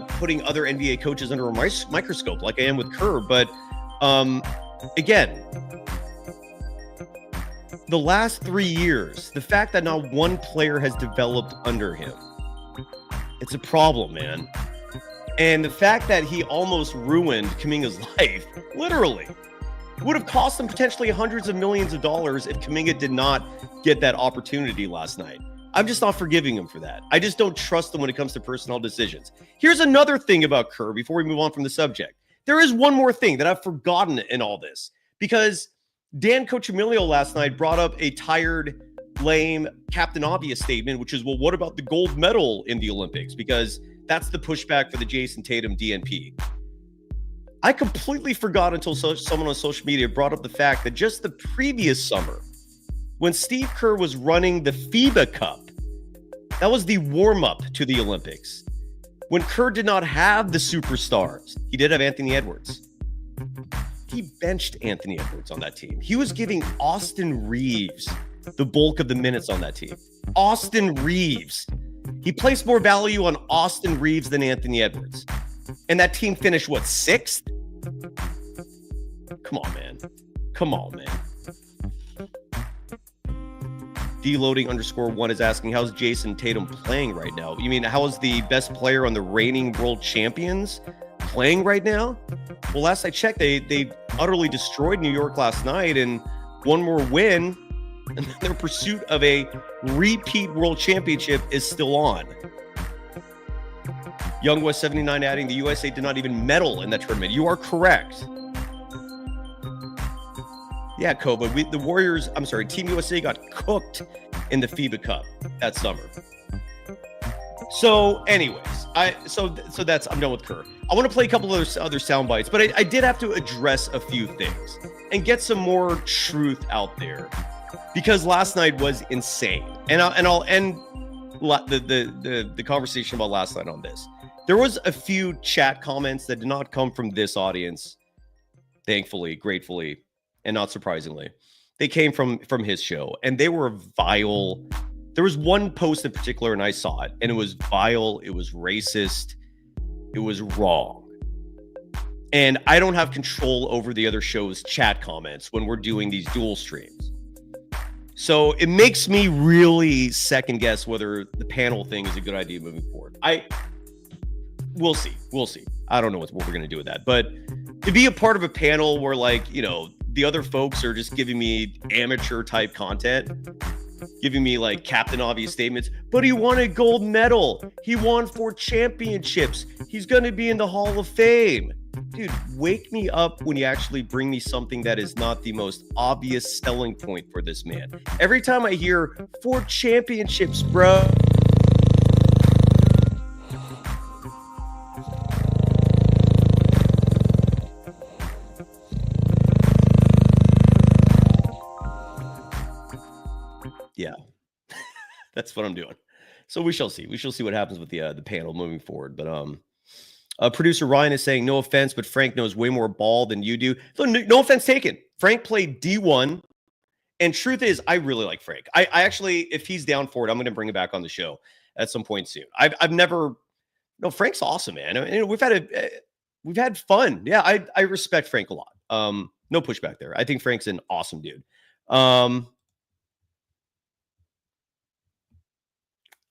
putting other NBA coaches under a microscope like I am with Kerr. But again, the last 3 years, the fact that not one player has developed under him, it's a problem, man. And the fact that he almost ruined Kuminga's life, literally, would have cost him potentially hundreds of millions of dollars if Kuminga did not get that opportunity last night. I'm just not forgiving him for that. I just don't trust him when it comes to personnel decisions. Here's another thing about Kerr before we move on from the subject. There is one more thing that I've forgotten in all this, because Dan Cochimilio last night brought up a tired, lame Captain Obvious statement, which is, well, what about the gold medal in the Olympics? Because that's the pushback for the Jason Tatum DNP. I completely forgot until someone on social media brought up the fact that just the previous summer, when Steve Kerr was running the FIBA Cup, that was the warm-up to the Olympics. When Kerr did not have the superstars, he did have Anthony Edwards. He benched Anthony Edwards on that team. He was giving Austin Reeves the bulk of the minutes on that team. Austin Reeves. He placed more value on Austin Reeves than Anthony Edwards. And that team finished, what, 6th? Come on, man. Come on, man. Deloading_1 is asking, how's Jason Tatum playing right now? You mean, how is the best player on the reigning world champions playing right now? Well, last I checked, they utterly destroyed New York last night, and one more win, and their pursuit of a repeat world championship is still on. Young West 79 adding, the USA did not even medal in that tournament. You are correct. Yeah, Koba, the Warriors, I'm sorry, Team USA got cooked in the FIBA Cup that summer. So anyways, so that's, I'm done with Kerr. I want to play a couple of other sound bites, but I did have to address a few things and get some more truth out there, because last night was insane. And I'll end the conversation about last night on this. There was a few chat comments that did not come from this audience, thankfully, gratefully, and not surprisingly. They came from his show, and they were vile. There was one post in particular, and I saw it, and it was vile, it was racist, it was wrong. And I don't have control over the other show's chat comments when we're doing these dual streams. So it makes me really second guess whether the panel thing is a good idea moving forward. We'll see. I don't know what we're going to do with that. But to be a part of a panel where, like, you know, the other folks are just giving me amateur type content, giving me like Captain Obvious statements, but he won a gold medal. He won 4 championships. He's going to be in the Hall of Fame. Dude, wake me up when you actually bring me something that is not the most obvious selling point for this man. Every time I hear 4 championships, bro. Yeah, that's what I'm doing. So we shall see. We shall see what happens with the panel moving forward. But producer Ryan is saying, no offense, but Frank knows way more ball than you do. So no offense taken. Frank played D1, and truth is, I really like Frank. I actually, if he's down for it, I'm going to bring him back on the show at some point soon. I've never. No, Frank's awesome, man. I mean, we've had fun. Yeah, I respect Frank a lot. No pushback there. I think Frank's an awesome dude.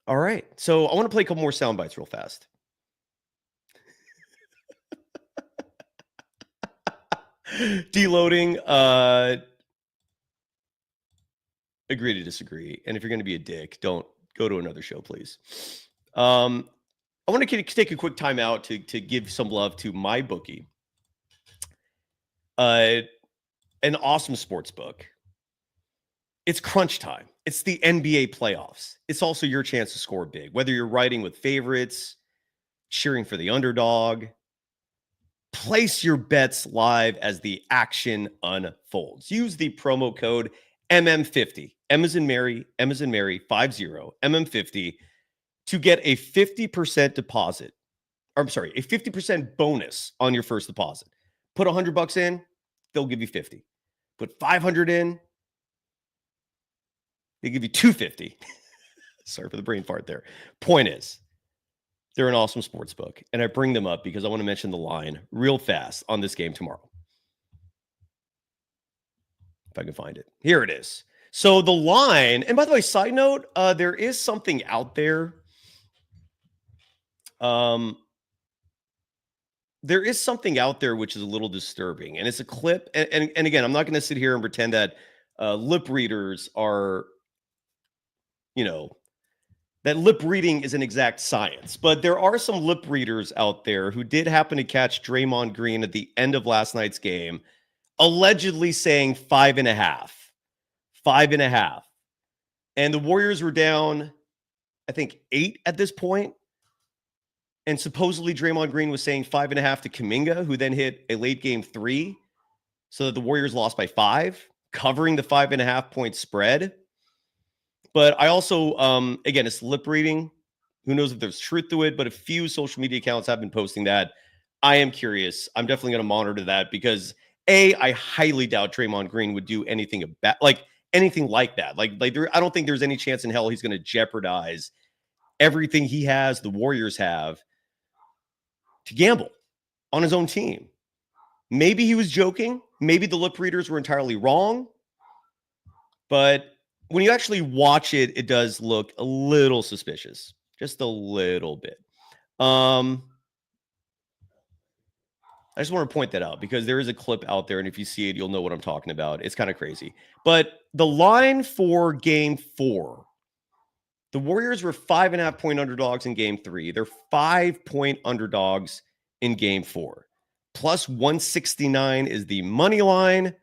All right. So I want to play a couple more sound bites real fast. Deloading. Agree to disagree. And if you're going to be a dick, don't go to another show, please. I want to take a quick time out to give some love to MyBookie. An awesome sports book. It's crunch time. It's the NBA playoffs. It's also your chance to score big, whether you're riding with favorites, cheering for the underdog, Place your bets live as the action unfolds. Use the promo code MM50, M as in Mary, 50, MM50, to get a 50% deposit. Or, I'm sorry, a 50% bonus on your first deposit. Put $100 in, they'll give you 50. Put 500 in, they give you 250. Sorry for the brain fart there. Point is, they're an awesome sports book, and I bring them up because I want to mention the line real fast on this game tomorrow. If I can find it. Here it is. So the line, and by the way, side note, there is something out there. There is something out there which is a little disturbing, and it's a clip. And again, I'm not going to sit here and pretend that lip readers are, that lip reading is an exact science. But there are some lip readers out there who did happen to catch Draymond Green at the end of last night's game, allegedly saying 5.5. 5.5. And the Warriors were down, I think, 8 at this point. And supposedly Draymond Green was saying 5.5 to Kuminga, who then hit a late game 3, so that the Warriors lost by 5, covering the 5.5 point spread. But I also, again, it's lip reading. Who knows if there's truth to it, but a few social media accounts have been posting that. I am curious. I'm definitely going to monitor that because I highly doubt Draymond Green would do anything about anything like that. I don't think there's any chance in hell he's going to jeopardize everything he has, the Warriors have, to gamble on his own team. Maybe he was joking. Maybe the lip readers were entirely wrong. But when you actually watch it, it does look a little suspicious. Just a little bit. I just want to point that out because there is a clip out there, and if you see it, you'll know what I'm talking about. It's kind of crazy. But the line for game 4, the Warriors were 5.5 point underdogs in game 3. They're 5-point underdogs in game 4. Plus 169 is the money line,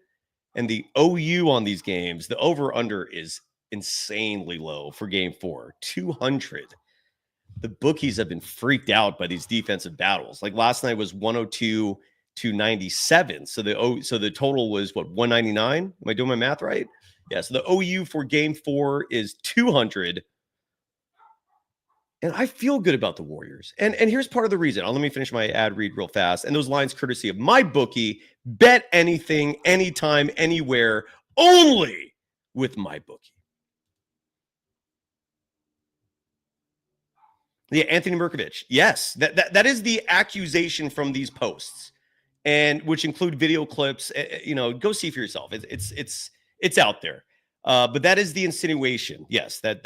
and the OU on these games, the over-under is insanely low for game 4, 200. The bookies have been freaked out by these defensive battles. Like last night was 102 to 97. So the total was what, 199? Am I doing my math right? Yeah. So the OU for game 4 is 200. And I feel good about the Warriors. And here's part of the reason. Let me finish my ad read real fast. And those lines courtesy of MyBookie. Bet anything, anytime, anywhere, only with MyBookie. Yeah, Anthony Mirkovich. Yes, that is the accusation from these posts, and which include video clips. Go see for yourself. It's out there. But that is the insinuation. Yes, that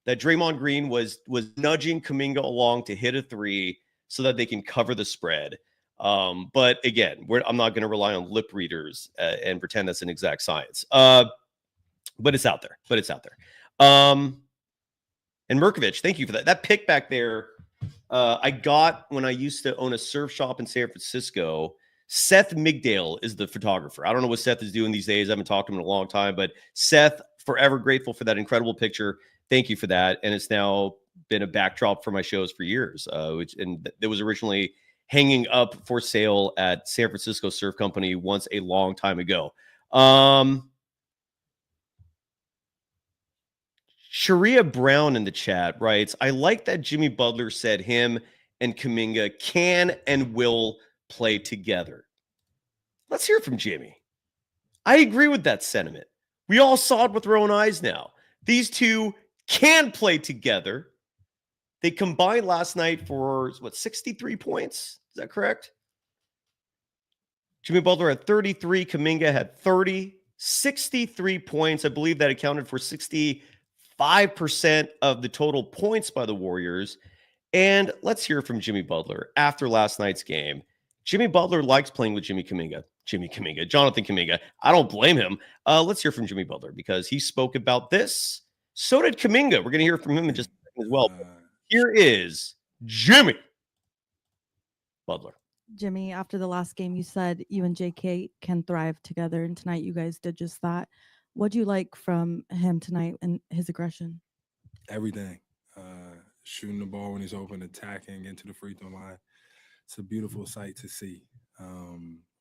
Draymond Green was nudging Kuminga along to hit a 3 so that they can cover the spread. But again, I'm not going to rely on lip readers and pretend that's an exact science. But it's out there. And Mirkovich, thank you for that. That pick back there, I got when I used to own a surf shop in San Francisco. Seth Migdale is the photographer. I don't know what Seth is doing these days. I haven't talked to him in a long time, but Seth, forever grateful for that incredible picture. Thank you for that. And it's now been a backdrop for my shows for years, and it was originally hanging up for sale at San Francisco Surf Company once a long time ago. Sharia Brown in the chat writes, I like that Jimmy Butler said him and Kuminga can and will play together. Let's hear from Jimmy. I agree with that sentiment. We all saw it with our own eyes now. These two can play together. They combined last night for, 63 points? Is that correct? Jimmy Butler had 33. Kuminga had 30. 63 points. I believe that accounted for 65% of the total points by the Warriors. And let's hear from Jimmy Butler after last night's game. Jimmy Butler likes playing with Jonathan Kuminga. I don't blame him. Let's hear from Jimmy Butler because he spoke about this. So did Kuminga. We're going to hear from him in just a second as well. Here is Jimmy Butler. Jimmy, after the last game, you said you and JK can thrive together, and tonight you guys did just that. What do you like from him tonight and his aggression? Everything. Shooting the ball when he's open, attacking, into the free throw line. it's a beautiful sight to see.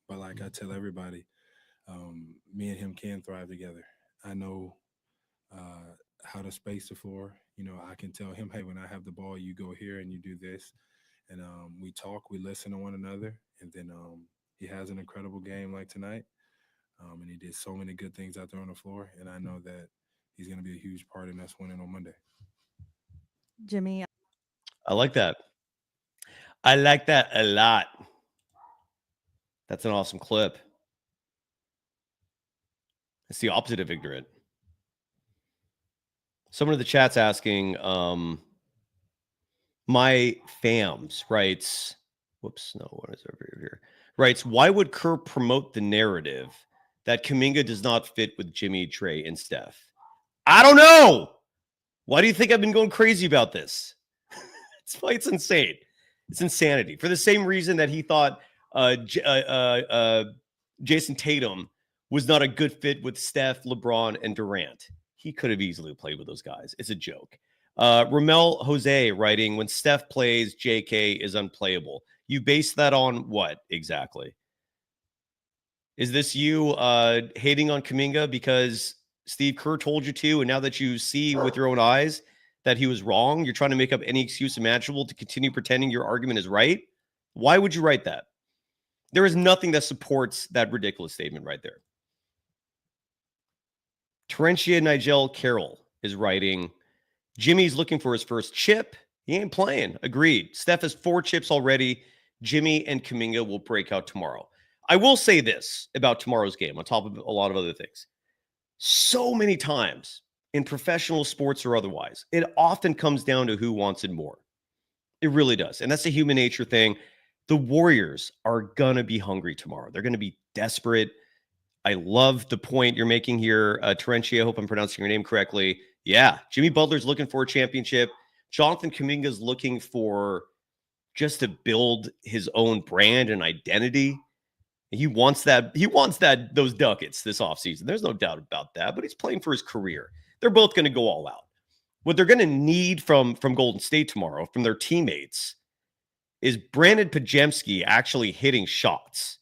But like I tell everybody, me and him can thrive together. I know how to space the floor. You know, I can tell him, hey, when I have the ball, you go here and you do this. And we talk, we listen to one another. And then he has an incredible game like tonight. And he did so many good things out there on the floor. And I know that he's going to be a huge part in us winning on Monday. Jimmy, I like that. I like that a lot. That's an awesome clip. It's the opposite of ignorant. Someone in the chat's asking, my fams writes, whoops, no, what is over here? Writes, why would Kerr promote the narrative that Kuminga does not fit with Jimmy, Trey, and Steph? I don't know. Why do you think I've been going crazy about this? It's insane. It's insanity. For the same reason that he thought Jason Tatum was not a good fit with Steph, LeBron, and Durant. He could have easily played with those guys. It's a joke. Ramel Jose writing, when Steph plays, JK is unplayable. You base that on what exactly? Is this you hating on Kuminga because Steve Kerr told you to, and now that you see with your own eyes that he was wrong, you're trying to make up any excuse imaginable to continue pretending your argument is right? Why would you write that? There is nothing that supports that ridiculous statement right there. Terentia Nigel Carroll is writing, Jimmy's looking for his first chip. He ain't playing. Agreed. Steph has 4 chips already. Jimmy and Kuminga will break out tomorrow. I will say this about tomorrow's game, on top of a lot of other things. So many times in professional sports or otherwise, it often comes down to who wants it more. It really does. And that's a human nature thing. The Warriors are going to be hungry tomorrow. They're going to be desperate. I love the point you're making here, Terentia. I hope I'm pronouncing your name correctly. Yeah, Jimmy Butler's looking for a championship. Jonathan Kuminga's looking for just to build his own brand and identity. He wants that. He wants those ducats this offseason. There's no doubt about that. But he's playing for his career. They're both going to go all out. What they're going to need from Golden State tomorrow, from their teammates, is Brandon Pajemski actually hitting shots.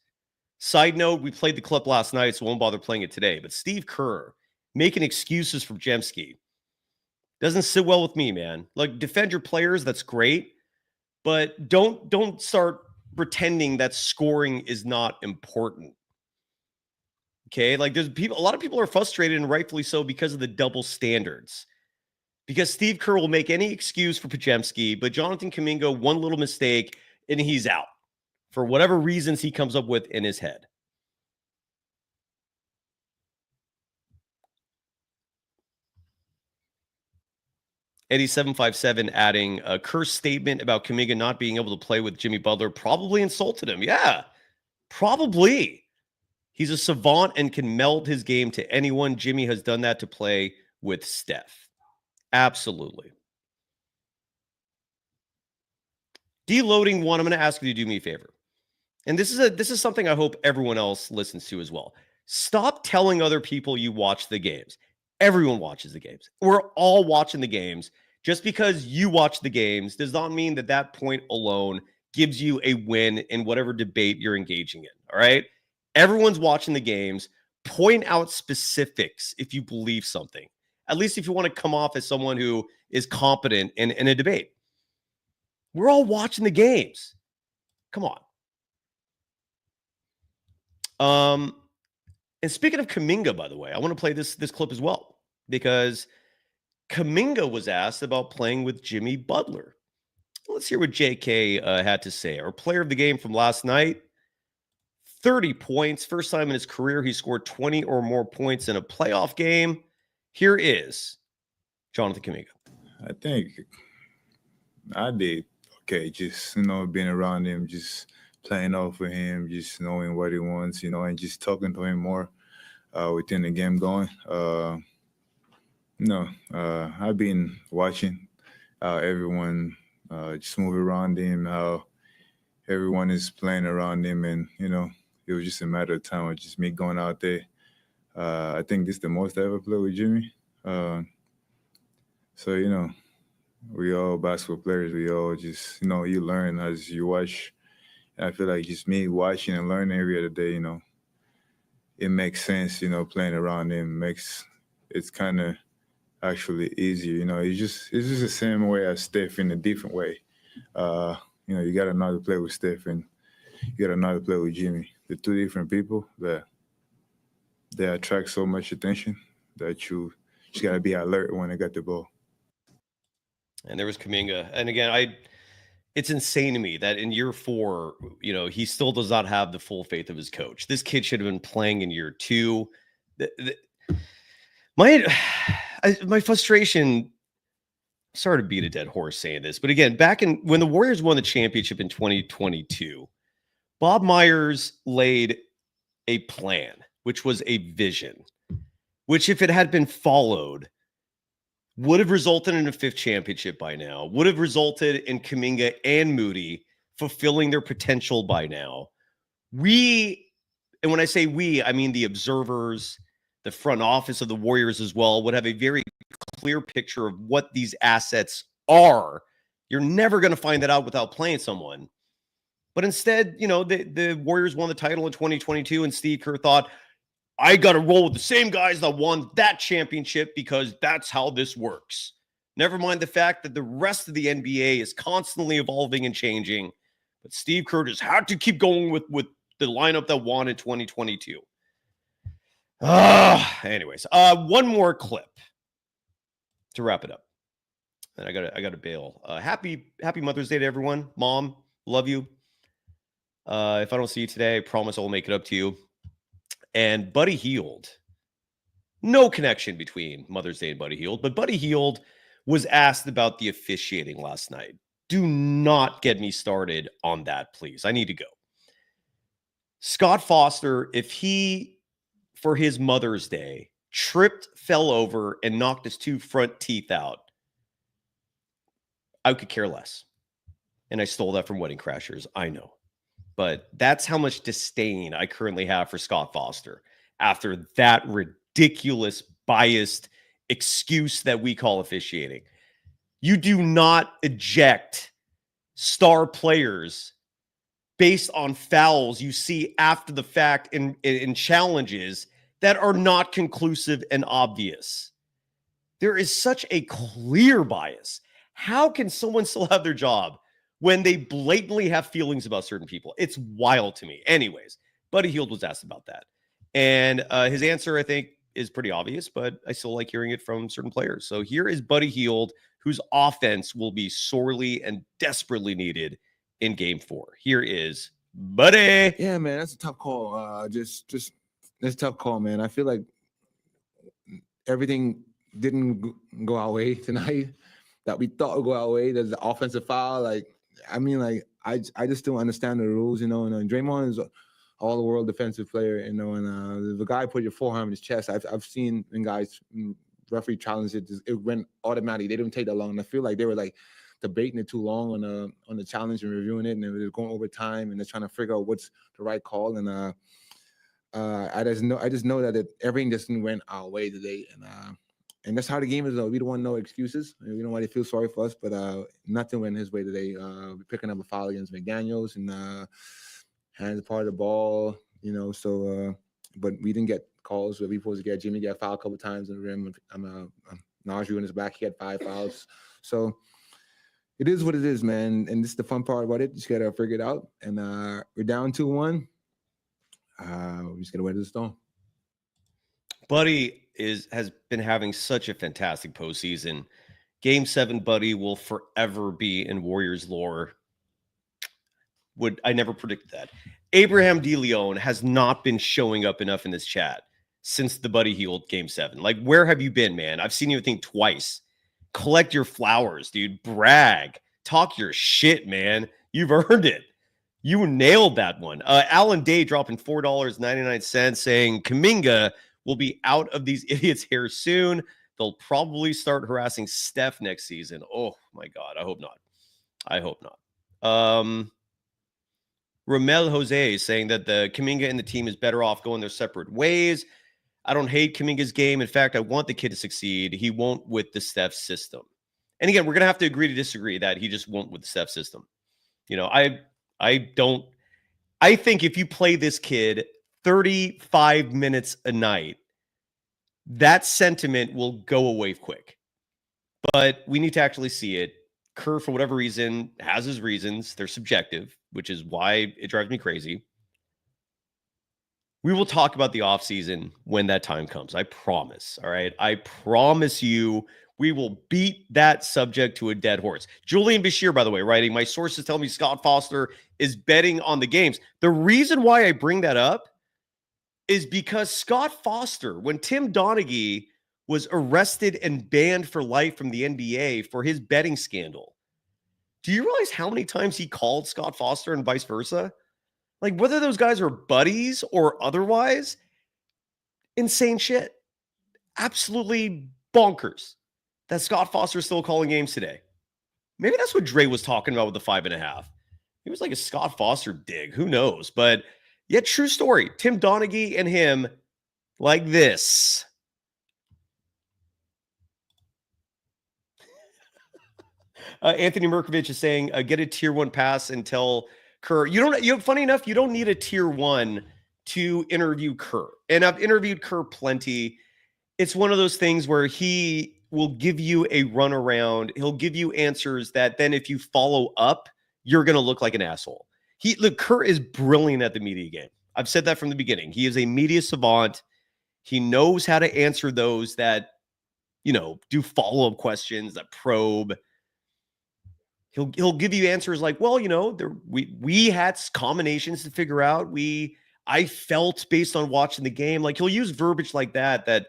Side note, we played the clip last night, so won't bother playing it today. But Steve Kerr making excuses for Pajemski doesn't sit well with me, man. Like, defend your players, that's great. But don't start pretending that scoring is not important. Okay? Like, there's people, a lot of people are frustrated, and rightfully so, because of the double standards. Because Steve Kerr will make any excuse for Pajemski, but Jonathan Kuminga, one little mistake, and he's out for whatever reasons he comes up with in his head. Eddie757 adding, Kerr's statement about Kuminga not being able to play with Jimmy Butler probably insulted him. Yeah, probably. He's a savant and can meld his game to anyone. Jimmy has done that to play with Steph. Absolutely. Deloading one, I'm going to ask you to do me a favor. And this is something I hope everyone else listens to as well. Stop telling other people you watch the games. Everyone watches the games. We're all watching the games. Just because you watch the games does not mean that that point alone gives you a win in whatever debate you're engaging in. All right? Everyone's watching the games. Point out specifics if you believe something. At least if you want to come off as someone who is competent in a debate. We're all watching the games. Come on. And speaking of Kuminga, by the way, I want to play this clip as well, because Kuminga was asked about playing with Jimmy Butler. Let's hear what JK had to say. Our player of the game from last night, 30 points. First time in his career he scored 20 or more points in a playoff game. Here is Jonathan Kuminga. I think I did okay, just, being around him, just playing off with him, just knowing what he wants, and just talking to him more within the game going. I've been watching how everyone just move around him, how everyone is playing around him, and, it was just a matter of time of just me going out there. I think this is the most I ever played with Jimmy. We all basketball players. We all just, you learn as you watch And I feel like just me watching and learning every other day, it makes sense, playing around him it's kind of actually easier. It's just the same way as Steph in a different way. You got another play with Steph and you got another play with Jimmy. They're two different people, but they attract so much attention that you just got to be alert when they got the ball. And there was Kuminga. And again, it's insane to me that in year 4, he still does not have the full faith of his coach. This kid should have been playing in year 2. My frustration, sorry to beat a dead horse saying this, but again, back when the Warriors won the championship in 2022, Bob Myers laid a plan, which was a vision, which if it had been followed, would have resulted in a 5th championship by now, would have resulted in Kuminga and Moody fulfilling their potential by now. And when I say we, I mean the observers, the front office of the Warriors as well, would have a very clear picture of what these assets are. You're never going to find that out without playing someone. But instead, the Warriors won the title in 2022, and Steve Kerr thought, I got to roll with the same guys that won that championship because that's how this works. Never mind the fact that the rest of the NBA is constantly evolving and changing. But Steve Kerr just had to keep going with the lineup that won in 2022. Anyways, one more clip to wrap it up. And I gotta bail. Happy Mother's Day to everyone. Mom, love you. If I don't see you today, I promise I'll make it up to you. And Buddy Hield, no connection between Mother's Day and Buddy Hield, but Buddy Hield was asked about the officiating last night. Do not get me started on that, please. I need to go. Scott Foster, if he, for his Mother's Day, tripped, fell over, and knocked his 2 front teeth out, I could care less. And I stole that from Wedding Crashers, I know. But that's how much disdain I currently have for Scott Foster after that ridiculous, biased excuse that we call officiating. You do not eject star players based on fouls you see after the fact in challenges that are not conclusive and obvious. There is such a clear bias. How can someone still have their job when they blatantly have feelings about certain people? It's wild to me. Anyways, Buddy Hield was asked about that. And his answer, I think, is pretty obvious, but I still like hearing it from certain players. So here is Buddy Hield, whose offense will be sorely and desperately needed in Game 4. Here is Buddy. Yeah, man, that's a tough call. Just that's a tough call, man. I feel like everything didn't go our way tonight that we thought would go our way. There's the offensive foul. I just don't understand the rules, and Draymond is all the world defensive player, and the guy put your forearm in his chest. I've seen when guys referee challenge it went automatically. They didn't take that long, and I feel like they were like debating it too long on the challenge and reviewing it, and it was going over time, and they're trying to figure out what's the right call. And I just know that everything just went our way today, and that's how the game is, though. We don't want no excuses. We don't want to feel sorry for us, but nothing went his way today. We're picking up a foul against McDaniels and hands part of the ball, but we didn't get calls where we supposed to get. Jimmy got fouled a couple times in the rim. Najee in his back, he had 5 fouls. So it is what it is, man. And this is the fun part about it. Just got to figure it out. And we're down 2-1. We just got to weather the storm. Buddy has been having such a fantastic postseason. Game 7, Buddy will forever be in Warriors lore. I never predicted that. Abraham DeLeon has not been showing up enough in this chat since the Buddy Hield Game 7. Like, where have you been, man? I've seen you, I think, twice. Collect your flowers, dude. Brag. Talk your shit, man. You've earned it. You nailed that one. Alan Day dropping $4.99 saying Kuminga will be out of these idiots' hair soon. They'll probably start harassing Steph next season. Oh, my God. I hope not. I hope not. Ramel Jose is saying that the Kuminga and the team is better off going their separate ways. I don't hate Kuminga's game. In fact, I want the kid to succeed. He won't with the Steph system. And again, we're going to have to agree to disagree that he just won't with the Steph system. I don't I think if you play this kid 35 minutes a night, that sentiment will go away quick. But we need to actually see it. Kerr, for whatever reason, has his reasons. They're subjective, which is why it drives me crazy. We will talk about the offseason when that time comes. I promise. All right. I promise you we will beat that subject to a dead horse. Julian Bashir, by the way, writing, my sources tell me Scott Foster is betting on the games. The reason why I bring that up is because Scott Foster, when Tim Donaghy was arrested and banned for life from the NBA for his betting scandal, do you realize how many times he called Scott Foster and vice versa? Like, whether those guys are buddies or otherwise, insane shit. Absolutely bonkers that Scott Foster is still calling games today. Maybe that's what Dre was talking about with the 5.5. It was like a Scott Foster dig. Who knows? But yet, true story. Tim Donaghy and him like this. Anthony Merkovich is saying, get a tier 1 pass and tell Kerr. Funny enough, you don't need a tier 1 to interview Kerr. And I've interviewed Kerr plenty. It's one of those things where he will give you a runaround. He'll give you answers that then if you follow up, you're going to look like an asshole. Kerr is brilliant at the media game. I've said that from the beginning. He is a media savant. He knows how to answer those that, do follow-up questions, that probe. He'll give you answers like, well, we had combinations to figure out. I felt based on watching the game. Like, he'll use verbiage like that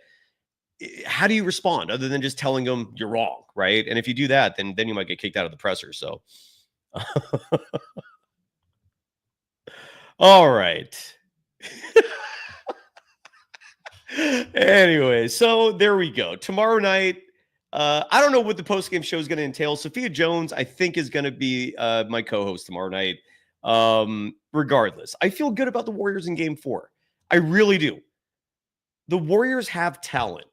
how do you respond other than just telling him you're wrong, right? And if you do that, then you might get kicked out of the presser. So, all right. Anyway, so there we go. Tomorrow night, I don't know what the postgame show is going to entail. Sophia Jones, I think, is going to be my co-host tomorrow night. Regardless, I feel good about the Warriors in Game 4. I really do. The Warriors have talent.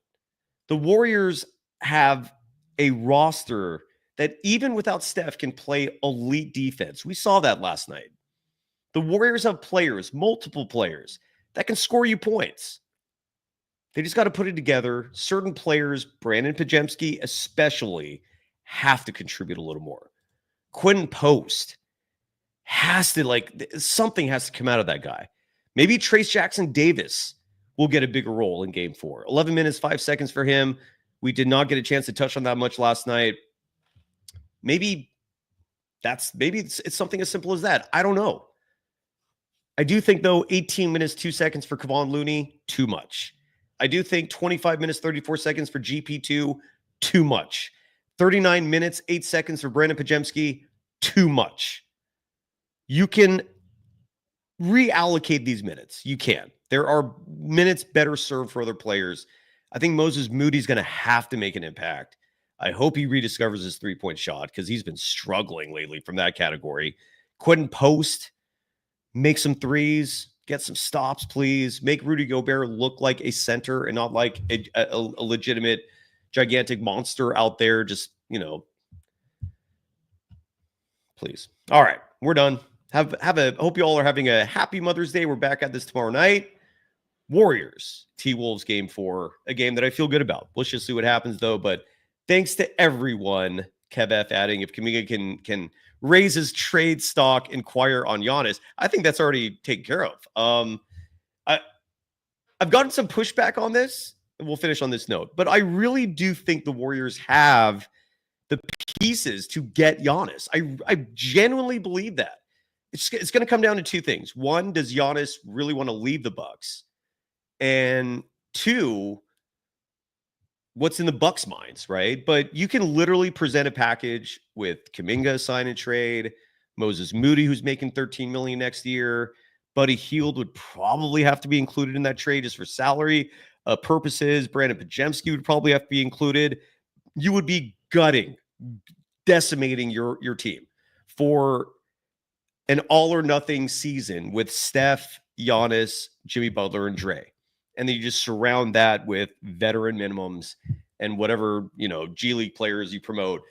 The Warriors have a roster that even without Steph can play elite defense. We saw that last night. The Warriors have players, multiple players, that can score you points. They just got to put it together. Certain players, Brandon Pajemski especially, have to contribute a little more. Quentin Post has to, something has to come out of that guy. Maybe Trace Jackson Davis will get a bigger role in Game 4. 11 minutes, 5 seconds for him. We did not get a chance to touch on that much last night. Maybe it's something as simple as that. I don't know. I do think, though, 18 minutes, 2 seconds for Kevon Looney, too much. I do think 25 minutes, 34 seconds for GP2, too much. 39 minutes, 8 seconds for Brandon Pajemski, too much. You can reallocate these minutes. You can. There are minutes better served for other players. I think Moses Moody's going to have to make an impact. I hope he rediscovers his three-point shot because he's been struggling lately from that category. Quentin Post, make some threes, get some stops, please. Make Rudy Gobert look like a center and not like a legitimate, gigantic monster out there. Just, please. All right, we're done. Hope you all are having a happy Mother's Day. We're back at this tomorrow night. Warriors, T-Wolves Game 4, a game that I feel good about. Let's just see what happens, though. But thanks to everyone. Kev F adding, if Kuminga can raise his trade stock, inquire on Giannis. I think that's already taken care of. I've gotten some pushback on this, and we'll finish on this note. But I really do think the Warriors have the pieces to get Giannis. I genuinely believe that. It's going to come down to two things. One, does Giannis really want to leave the Bucks? And two, what's in the Bucks' minds, right? But you can literally present a package with Kuminga sign and trade, Moses Moody, who's making $13 million next year. Buddy Hield would probably have to be included in that trade just for salary purposes. Brandon Pajemski would probably have to be included. You would be decimating your team for an all or nothing season with Steph, Giannis, Jimmy Butler, and Dre. And then you just surround that with veteran minimums and whatever, G League players you promote.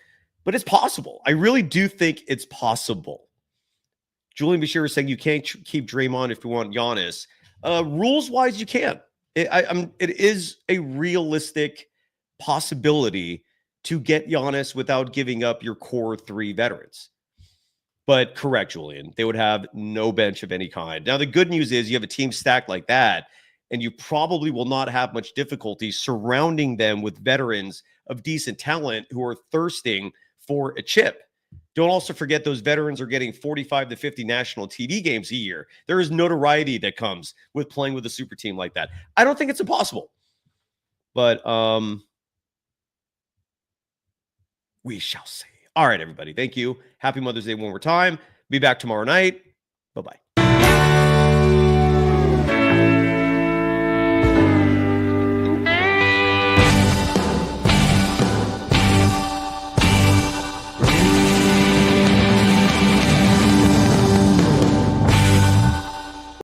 But it's possible. I really do think it's possible. Julian Bashir is saying you can't keep Draymond if you want Giannis. Rules wise, you can. It is a realistic possibility to get Giannis without giving up your core 3 veterans. But correct, Julian, they would have no bench of any kind. Now, the good news is you have a team stacked like that, and you probably will not have much difficulty surrounding them with veterans of decent talent who are thirsting for a chip. Don't also forget those veterans are getting 45 to 50 national TV games a year. There is notoriety that comes with playing with a super team like that. I don't think it's impossible, but we shall see. All right, everybody. Thank you. Happy Mother's Day one more time. Be back tomorrow night. Bye-bye.